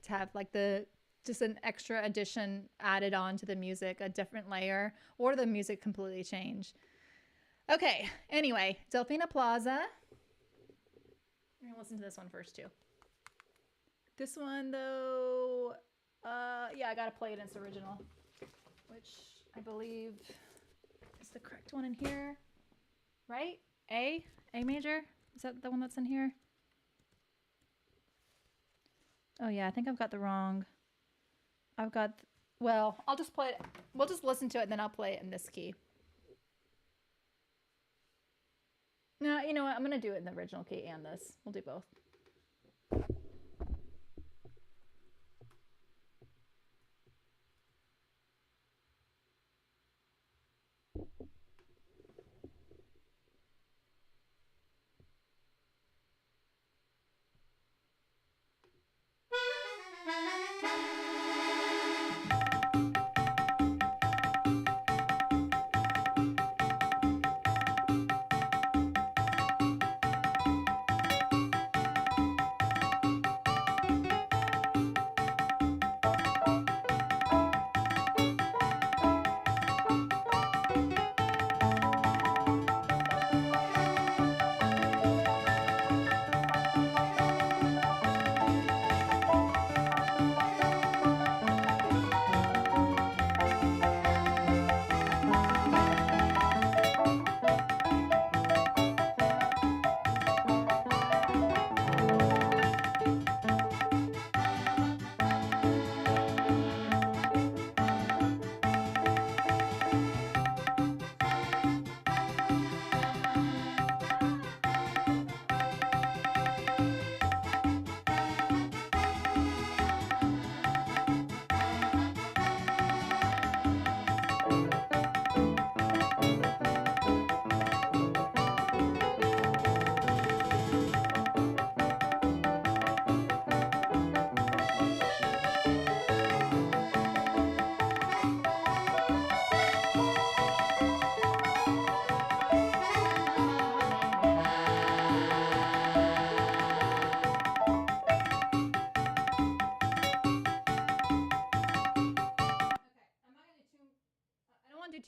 to have, like just an extra addition added on to the music, a different layer, or the music completely change. Okay, anyway, Delfina Plaza. We're gonna listen to this one first too. This one though, yeah, I gotta play it in its original, which I believe is the correct one in here, right? A major? Is that the one that's in here? Oh yeah, I think I've got the wrong. Well, I'll just play it. We'll just listen to it and then I'll play it in this key. No, you know what? I'm gonna do it in the original key and this. We'll do both.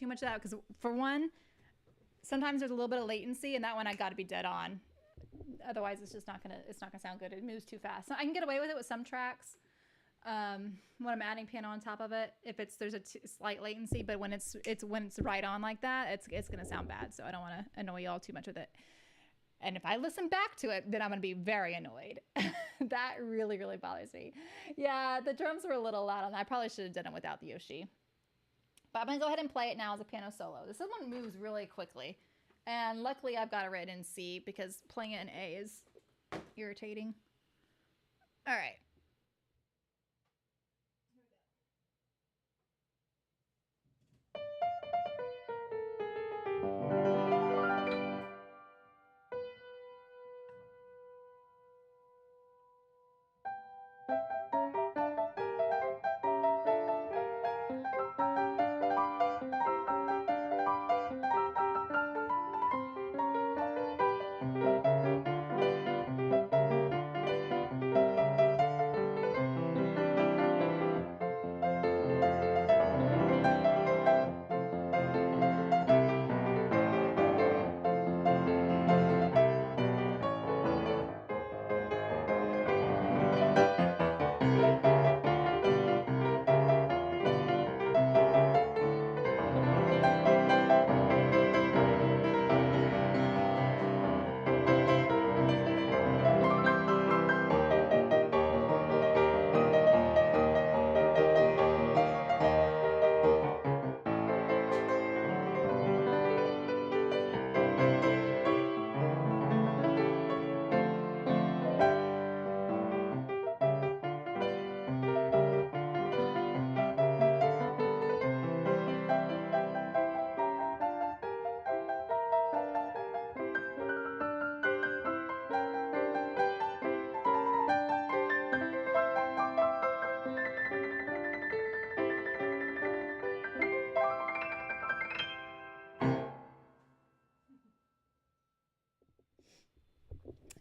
too much of that because for one, sometimes there's a little bit of latency, and that one I got to be dead on. Otherwise, it's not gonna sound good. It moves too fast. So I can get away with it with some tracks when I'm adding piano on top of it. If there's a slight latency, but when it's right on like that, it's gonna sound bad. So I don't want to annoy y'all too much with it. And if I listen back to it, then I'm gonna be very annoyed. That really, really bothers me. Yeah, the drums were a little loud on that. I probably should have done it without the Yoshi. But I'm gonna go ahead and play it now as a piano solo. This one moves really quickly. And luckily I've got it written in C because playing it in A is irritating. All right.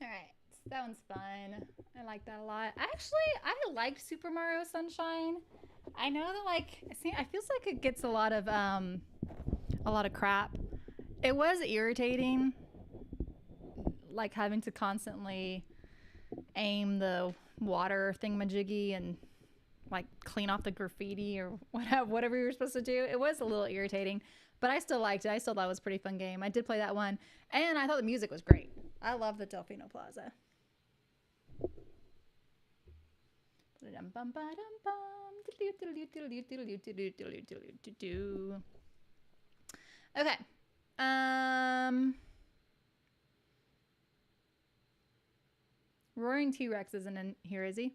All right, so that one's fun. I like that a lot. I liked Super Mario Sunshine. I know that I feels like it gets a lot of crap. It was irritating, like having to constantly aim the water thingamajiggy and like clean off the graffiti or whatever you were supposed to do. It was a little irritating, but I still liked it. I still thought it was a pretty fun game. I did play that one, and I thought the music was great. I love the Delfino Plaza. Okay. Roaring T-Rex isn't in here, is he? I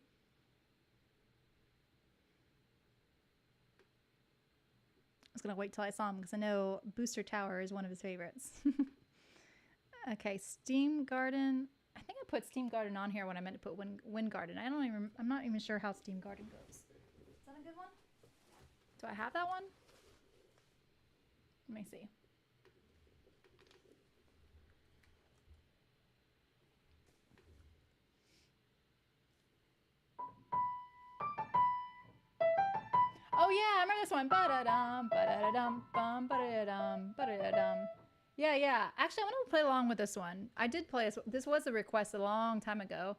was going to wait till I saw him because I know Booster Tower is one of his favorites. Okay, Steam Garden. I think I put Steam Garden on here when I meant to put Wind Garden. I'm not even sure how Steam Garden goes. Is that a good one? Do I have that one? Let me see. Oh yeah, I remember this one. Ba-da-dum, ba-da-da-dum, bum, ba-da-da-dum, ba-da-da-dum. Yeah. Actually, I want to play along with this one. I did play this. This was a request a long time ago.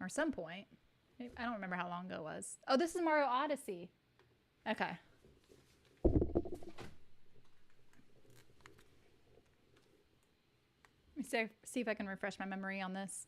Or some point. I don't remember how long ago it was. Oh, this is Mario Odyssey. Okay. Let me see if I can refresh my memory on this.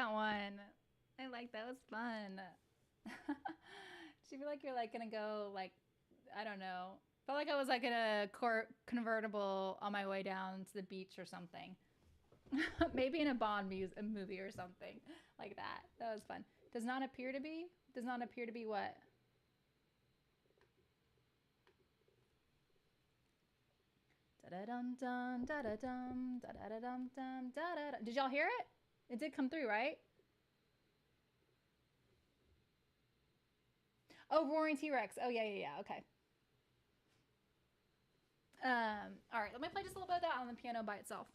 that one. I like that. It was fun. Do you feel like you're like gonna go like I don't know? Felt like I was like in a convertible on my way down to the beach or something. Maybe in a Bond movie or something like that. That was fun. Does not appear to be. Does not appear to be what? Da-da-dum-dum, da-da-dum, da-da-dum-dum, da-da-dum. Did y'all hear it? It did come through, right? Oh, Roaring T-Rex. Oh, yeah. Okay. All right. Let me play just a little bit of that on the piano by itself.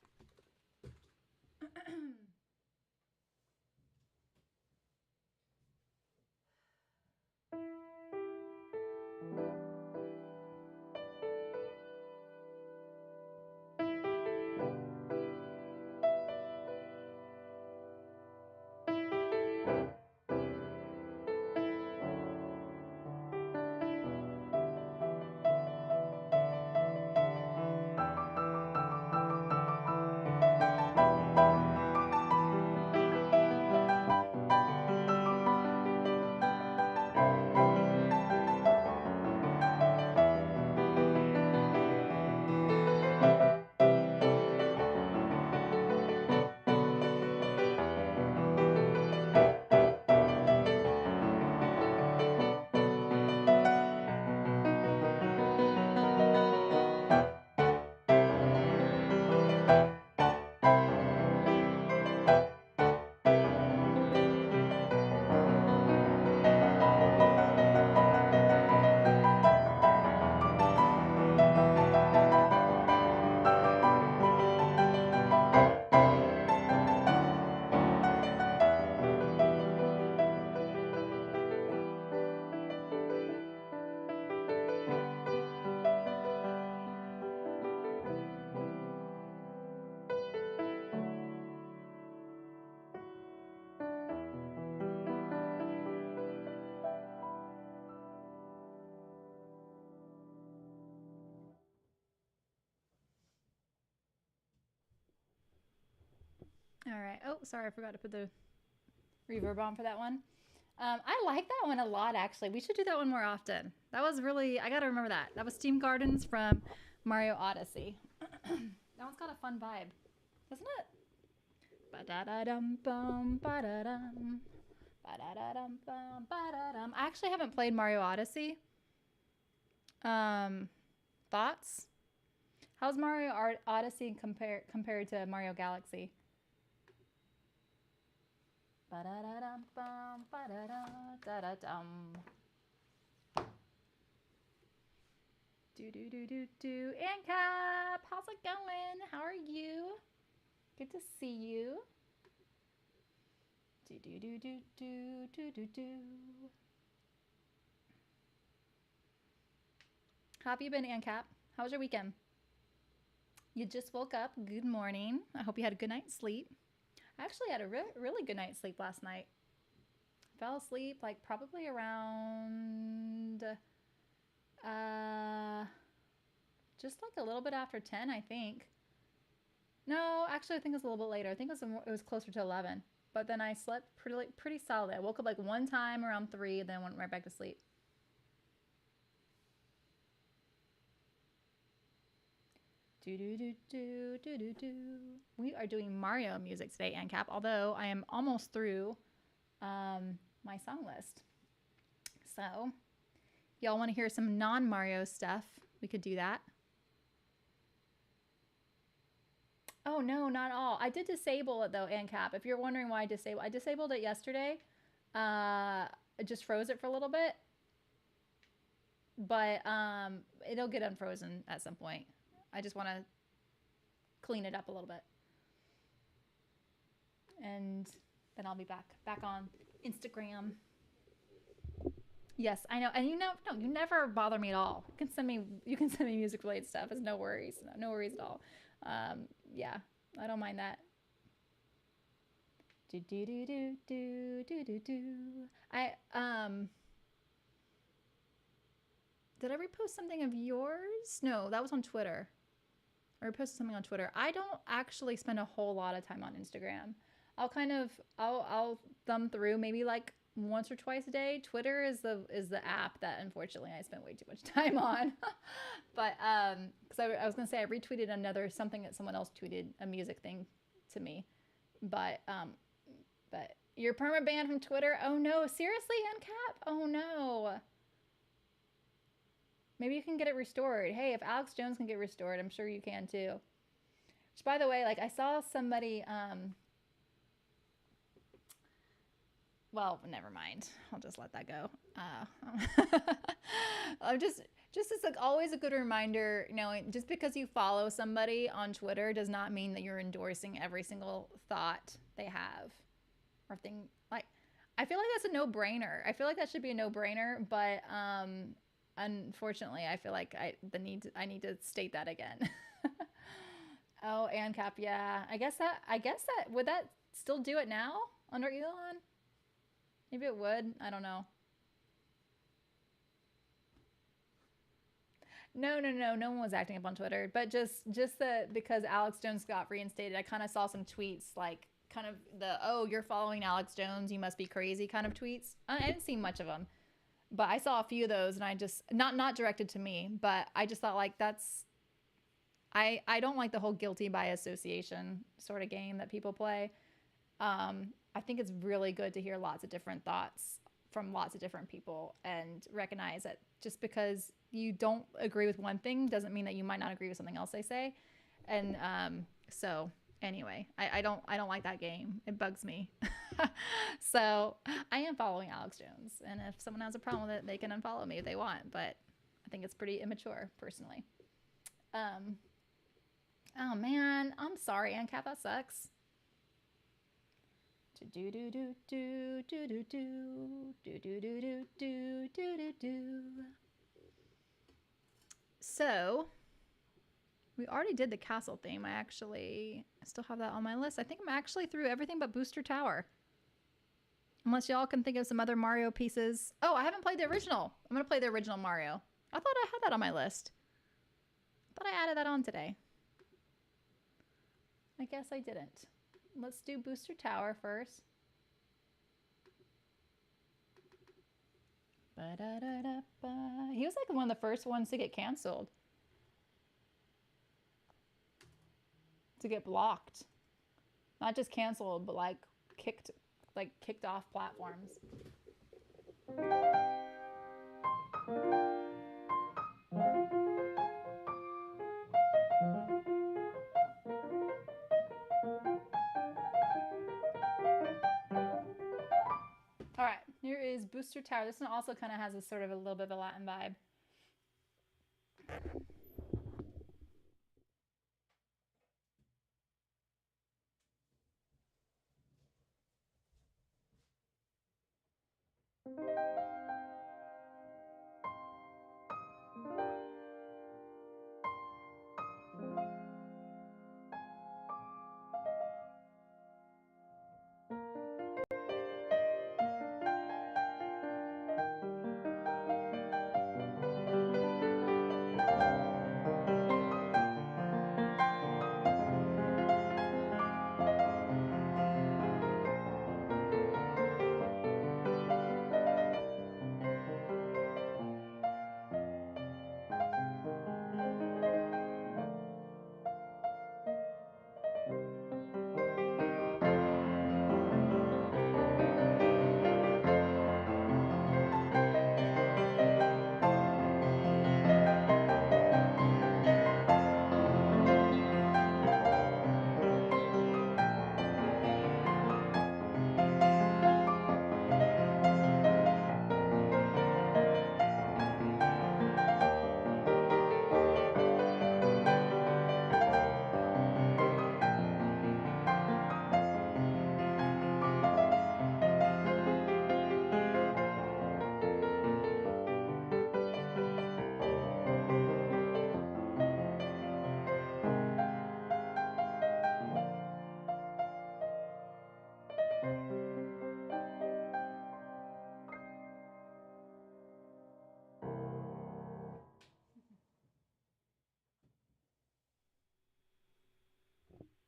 All right. Oh, sorry, I forgot to put the reverb on for that one. I like that one a lot, actually. We should do that one more often. That was really, I gotta remember that. That was Steam Gardens from Mario Odyssey. That one's got a fun vibe, doesn't it? Ba-da-da-dum, bum, ba-da-dum. Ba-da-da-dum, bum, ba-da-dum. I actually haven't played Mario Odyssey. Thoughts? How's Mario Odyssey compared to Mario Galaxy? Ba-da-da-dum, bum, ba-da-da-da-da-dum. Do. And Cap, how's it going? How are you? Good to see you. Do. How have you been, AnCap? How was your weekend? You just woke up. Good morning. I hope you had a good night's sleep. I actually had a really good night's sleep last night. Fell asleep like probably around just like a little bit after 10, I think. No, actually I think it was a little bit later. I think it was closer to 11. But then I slept pretty solid. I woke up like one time around 3 and then went right back to sleep. Do. We are doing Mario music today, AnCap, although I am almost through my song list. So, y'all want to hear some non-Mario stuff? We could do that. Oh, no, not all. I did disable it, though, AnCap. If you're wondering why I disabled it yesterday. It just froze it for a little bit. But it'll get unfrozen at some point. I just want to clean it up a little bit. And then I'll be back on Instagram. Yes, I know. And you never bother me at all. You can send me music related stuff. It's no worries. No worries at all. Yeah, I don't mind that. Do. Did I repost something of yours? No, that was on Twitter. I reposted something on Twitter. I don't actually spend a whole lot of time on Instagram. I'll thumb through maybe like once or twice a day. Twitter is the app that unfortunately I spend way too much time on. But because I was gonna say I retweeted another something that someone else tweeted, a music thing to me. But you're perma banned from Twitter. Oh no, seriously, NCAP? Oh no. Maybe you can get it restored. Hey, if Alex Jones can get restored, I'm sure you can too. Which, by the way, like I saw somebody. Well, never mind. I'll just let that go. I'm just as like always a good reminder. You know, just because you follow somebody on Twitter does not mean that you're endorsing every single thought they have or thing. Like, I feel like that's a no-brainer. I feel like that should be a no-brainer, but unfortunately, I feel like I need to state that again. Oh, ANCAP, yeah. I guess that would that still do it now under Elon? Maybe it would. I don't know. No one was acting up on Twitter, but just that because Alex Jones got reinstated, I kind of saw some tweets like kind of the oh you're following Alex Jones, you must be crazy kind of tweets. I didn't see much of them, but I saw a few of those, and I just not directed to me, but I just thought like that's I don't like the whole guilty by association sort of game that people play. I think it's really good to hear lots of different thoughts from lots of different people and recognize that just because you don't agree with one thing doesn't mean that you might not agree with something else they say. And so anyway, I don't like that game. It bugs me. So I am following Alex Jones, and if someone has a problem with it, they can unfollow me if they want. But I think it's pretty immature, personally. Um, oh man, I'm sorry, ANCAP. That sucks. Do do do do do do do do do do do do do do do. So we already did the castle theme. I still have that on my list. I think I'm actually through everything but Booster Tower. Unless y'all can think of some other Mario pieces. Oh, I haven't played the original. I'm gonna play the original Mario. I thought I had that on my list. I thought I added that on today. I guess I didn't. Let's do Booster Tower first. He was like one of the first ones to get canceled. To get blocked. Not just canceled, but like kicked off platforms. All right, here is Booster Tower. This one also kind of has a sort of a little bit of a Latin vibe.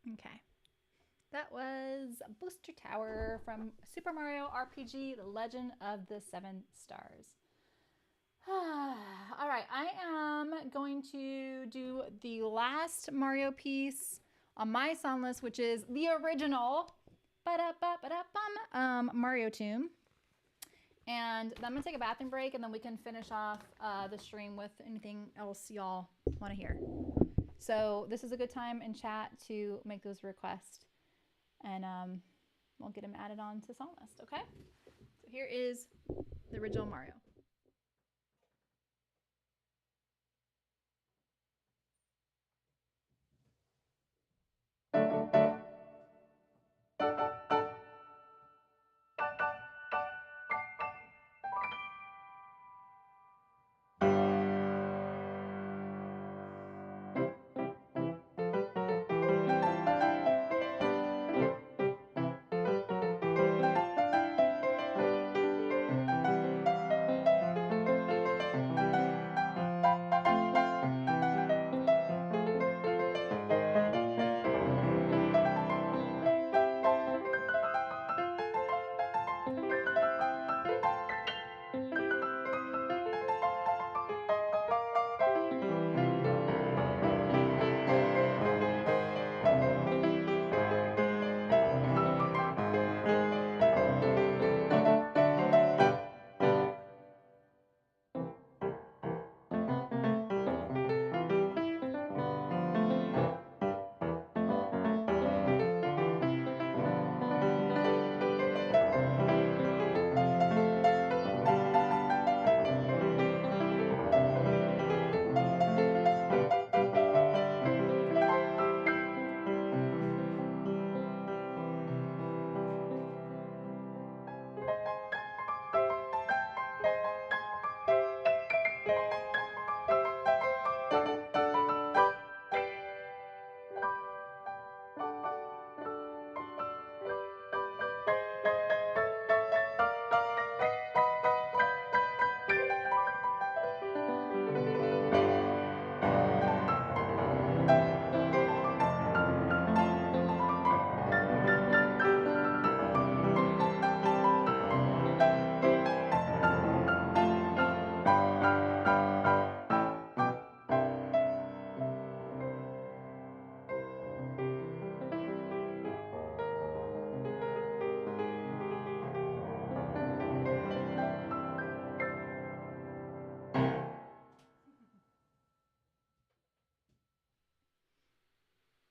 Okay. That was Booster Tower from Super Mario RPG: The Legend of the Seven Stars. All right, I am going to do the last Mario piece on my song list, which is the original Mario tune. And then I'm gonna take a bathroom break, and then we can finish off the stream with anything else y'all want to hear. So this is a good time in chat to make those requests, and we'll get them added on to song list. Okay. So here is the original Mario.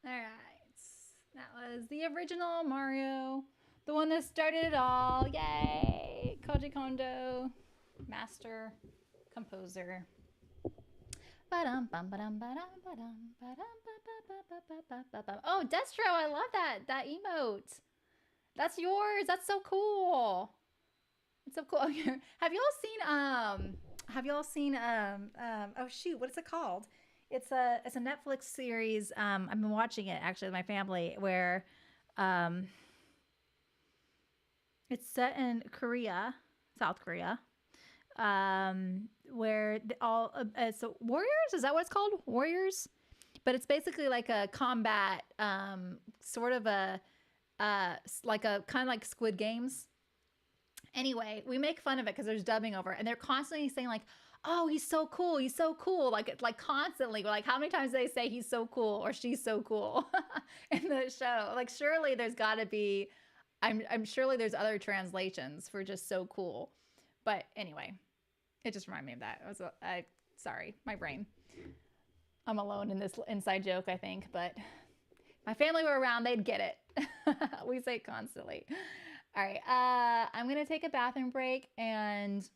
All right, that was the original Mario, the one that started it all. Yay! Koji Kondo, master composer. Oh, Destro, I love that emote. That's yours. That's so cool. It's so cool. Have y'all seen oh shoot, what is it called? It's a Netflix series. I've been watching it actually with my family, where it's set in Korea, South Korea, where all so Warriors, is that what it's called? Warriors? But it's basically like a combat, sort of a like a kind of like Squid Games. Anyway, we make fun of it because there's dubbing over, and they're constantly saying like, "Oh, he's so cool, he's so cool," like constantly. Like, how many times do they say he's so cool or she's so cool in the show? Like, surely there's got to be. I'm surely there's other translations for just so cool. But anyway, it just reminded me of that. Sorry, my brain. I'm alone in this inside joke, I think, but my family were around, they'd get it. We say it constantly. All right, I'm gonna take a bathroom break, and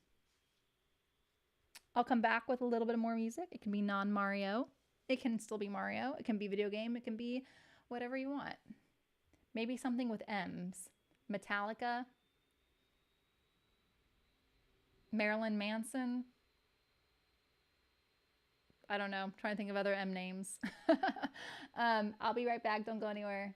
I'll come back with a little bit more music. It can be non-Mario. It can still be Mario. It can be video game. It can be whatever you want. Maybe something with M's. Metallica. Marilyn Manson. I don't know. I'm trying to think of other M names. I'll be right back. Don't go anywhere.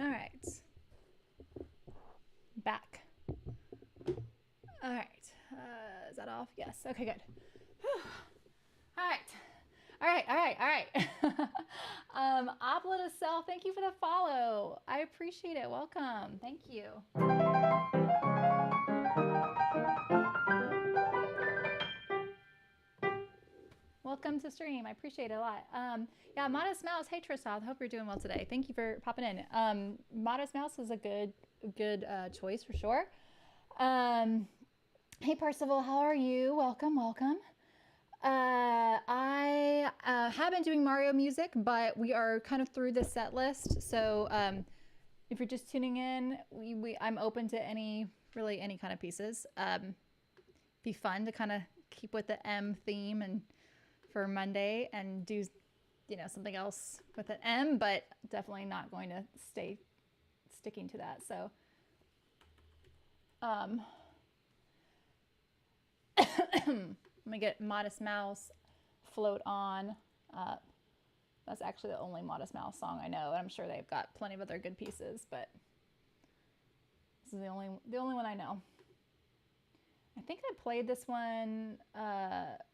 All right. Back. All right. Is that off? Yes. Okay, good. Whew. All right. All right, all right, all right. Obla to Self, thank you for the follow. I appreciate it. Welcome. Thank you. Welcome to stream. I appreciate it a lot. Yeah, Modest Mouse. Hey, Trisha. I hope you're doing well today. Thank you for popping in. Modest Mouse is a good choice for sure. Hey, Percival. How are you? Welcome, welcome. I have been doing Mario music, but we are kind of through the set list. So if you're just tuning in, I'm open to any kind of pieces. Be fun to kind of keep with the M theme and for Monday and do something else with an M, but definitely not going to stay sticking to that. So let me get Modest Mouse, Float On. That's actually the only Modest Mouse song I know, and I'm sure they've got plenty of other good pieces, but this is the only one I know. I think I played this one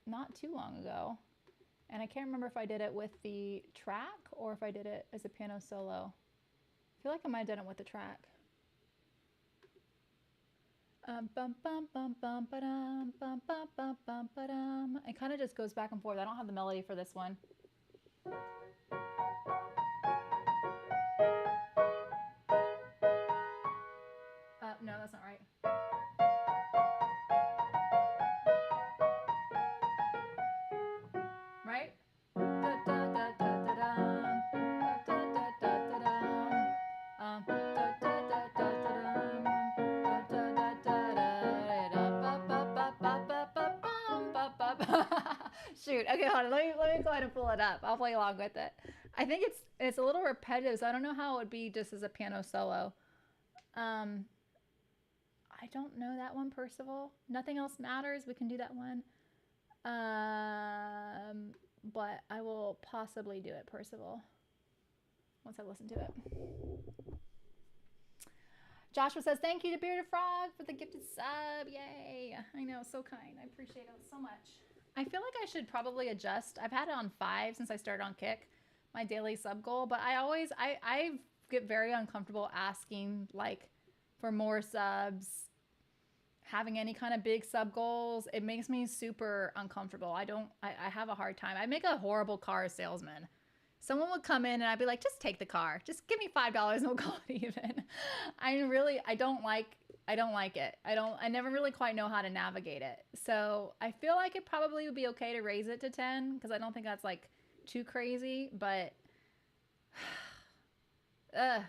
not too long ago, and I can't remember if I did it with the track or if I did it as a piano solo. I feel like I might have done it with the track. Bum, bum, bum, bum, ba-dum, bum, bum, bum, bum, ba-dum. It kind of just goes back and forth. I don't have the melody for this one. No, that's not right. Right? Shoot. Okay, hold on. Let me go ahead and pull it up. I'll play along with it. I think it's a little repetitive, so I don't know how it would be just as a piano solo. I don't know that one, Percival. Nothing else matters. We can do that one. But I will possibly do it, Percival, once I listen to it. Joshua says, thank you to Bearded Frog for the gifted sub. Yay. I know, so kind. I appreciate it so much. I feel like I should probably adjust. I've had it on 5 since I started on Kick, my daily sub goal, but I get very uncomfortable asking for more subs, having any kind of big sub goals. It makes me super uncomfortable. I have a hard time. I make a horrible car salesman. Someone would come in and I'd be like, just take the car. Just give me $5 and we'll call it even. I don't like it. I never really quite know how to navigate it. So I feel like it probably would be okay to raise it to 10 because I don't think that's too crazy, but I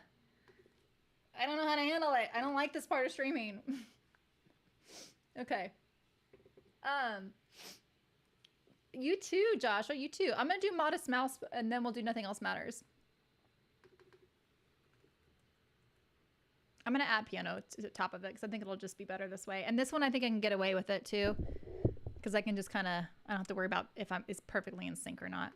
don't know how to handle it. I don't like this part of streaming. Okay. You too, Joshua. You too. I'm going to do Modest Mouse and then we'll do Nothing Else Matters. I'm going to add piano to the top of it because I think it'll just be better this way. And this one, I think I can get away with it too because I can just I don't have to worry about if it's perfectly in sync or not.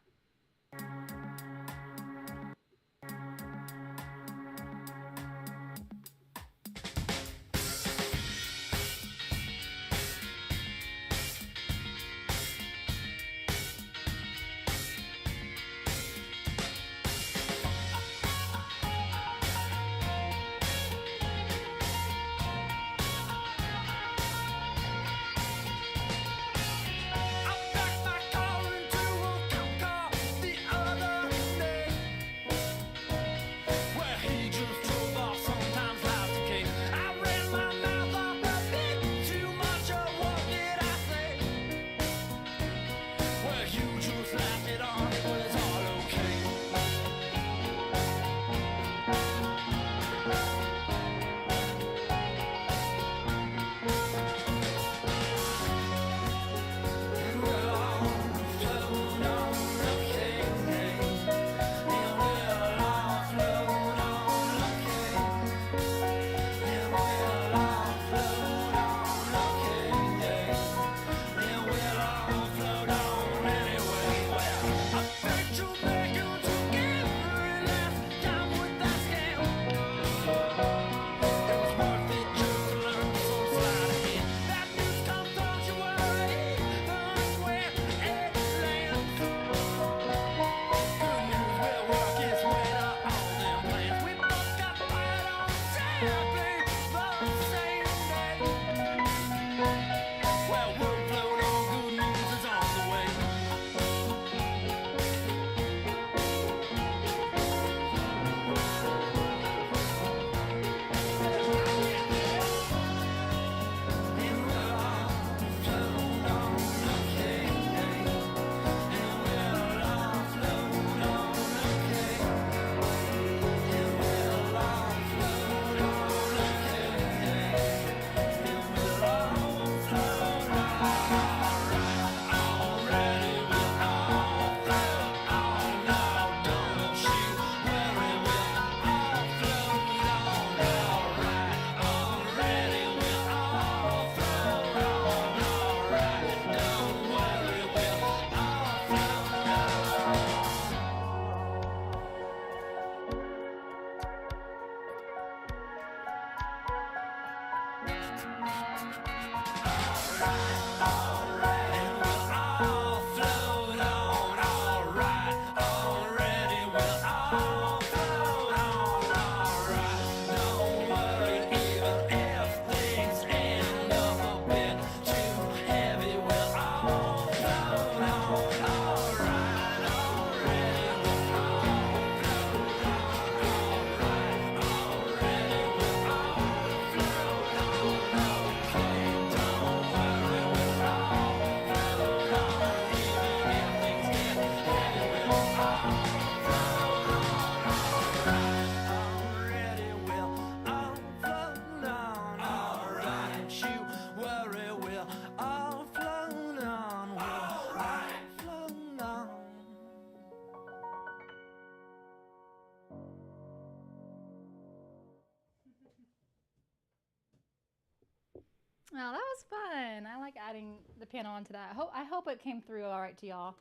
Oh, that was fun. I like adding the piano onto that. I hope it came through all right to y'all.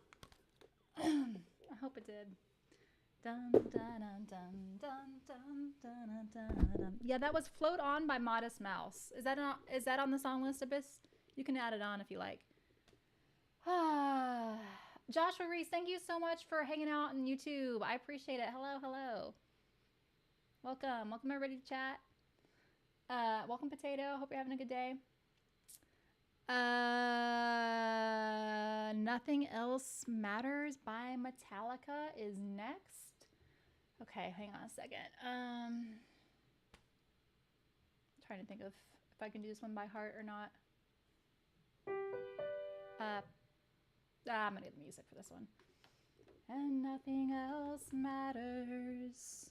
I hope it did. Dun, dun, dun, dun, dun, dun, dun, dun, dun. Yeah, that was "Float On" by Modest Mouse. Is that on the song list, Abyss? You can add it on if you like. Joshua Reese, thank you so much for hanging out on YouTube. I appreciate it. Hello, hello. Welcome everybody to chat. Welcome Potato. Hope you're having a good day. Nothing Else Matters by Metallica is next. Okay, hang on a second. Trying to think of if I can do this one by heart or not. I'm gonna get the music for this one. And nothing else matters.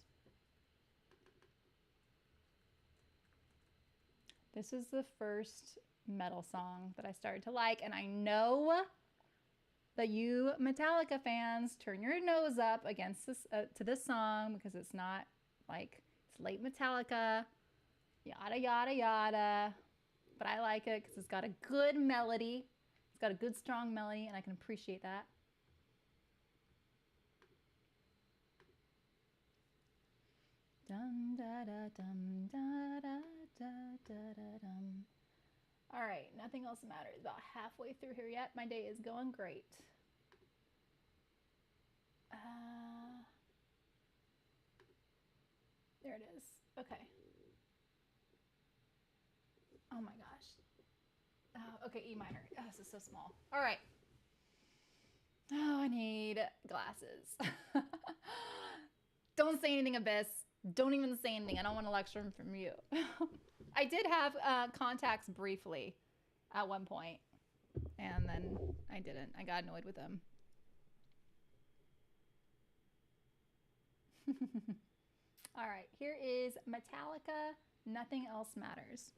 This is the first metal song that I started to like, and I know that you Metallica fans turn your nose up against this to this song because it's not like it's late Metallica, yada yada yada. But I like it because it's got a good melody. It's got a good strong melody, and I can appreciate that. Dum da da dum da da da da da dum. All right, nothing else matters. About halfway through here yet. My day is going great. There it is. Okay. Oh my gosh. Okay, E minor. Oh, this is so small. All right. Oh, I need glasses. Don't say anything, Abyss. Don't even say anything. I don't want a lecture from you. I did have contacts briefly at one point, and then I didn't. I got annoyed with them. All right, here is Metallica, Nothing Else Matters.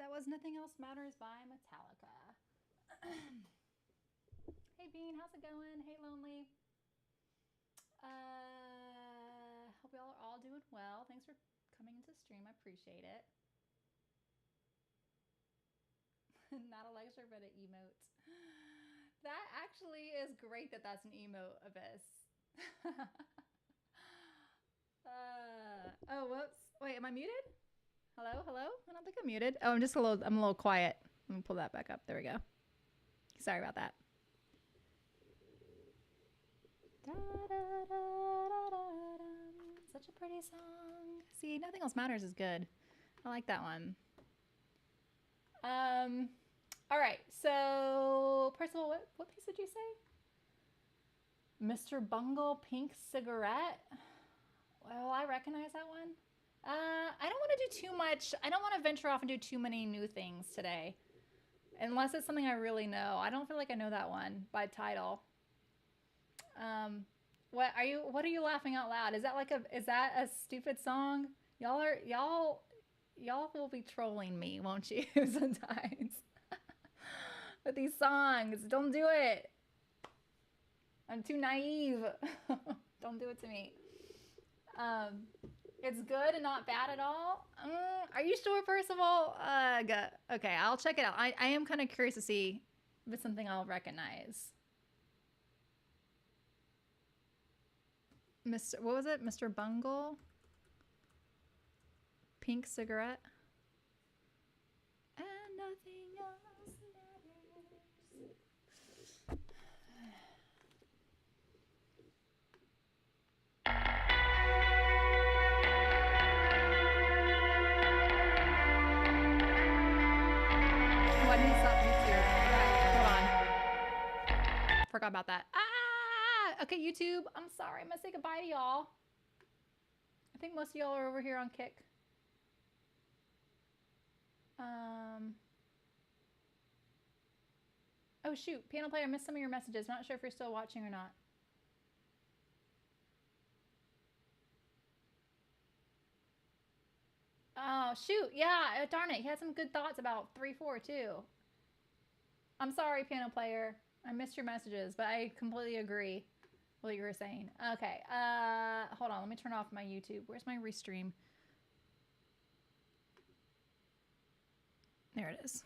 That was Nothing Else Matters by Metallica. Hey Bean, how's it going? Hey Lonely. Hope y'all are all doing well. Thanks for coming into stream. I appreciate it. Not a lecture, but an emote. That actually is great that that's an emote, Abyss. Oh, whoops. Wait, am I muted? Hello, hello? I don't think I'm muted. Oh, I'm a little quiet. Let me pull that back up. There we go. Sorry about that. Such a pretty song. See, Nothing Else Matters is good. I like that one. All right. So, first of all, what piece did you say? Mr. Bungle Pink Cigarette. Well, I recognize that one. I don't want to do too much. I don't want to venture off and do too many new things today. Unless it's something I really know. I don't feel like I know that one by title. What are you laughing out loud? Is that a stupid song? Y'all will be trolling me, won't you? Sometimes. With these songs. Don't do it. I'm too naive. Don't do it to me. It's good and not bad at all. Are you sure, Percival? Okay, I'll check it out. I am kind of curious to see if it's something I'll recognize. What was it? Mr. Bungle? Pink Cigarette? And nothing else matters. What did he stop YouTube? Hold on. Forgot about that. Okay, YouTube. I'm sorry. I'm gonna say goodbye to y'all. I think most of y'all are over here on Kick. Oh shoot, piano player, I missed some of your messages. Not sure if you're still watching or not. Oh shoot, yeah, darn it. He had some good thoughts about 3-4 too. I'm sorry, piano player. I missed your messages, but I completely agree with what you were saying. Okay, hold on. Let me turn off my YouTube. Where's my restream? There it is.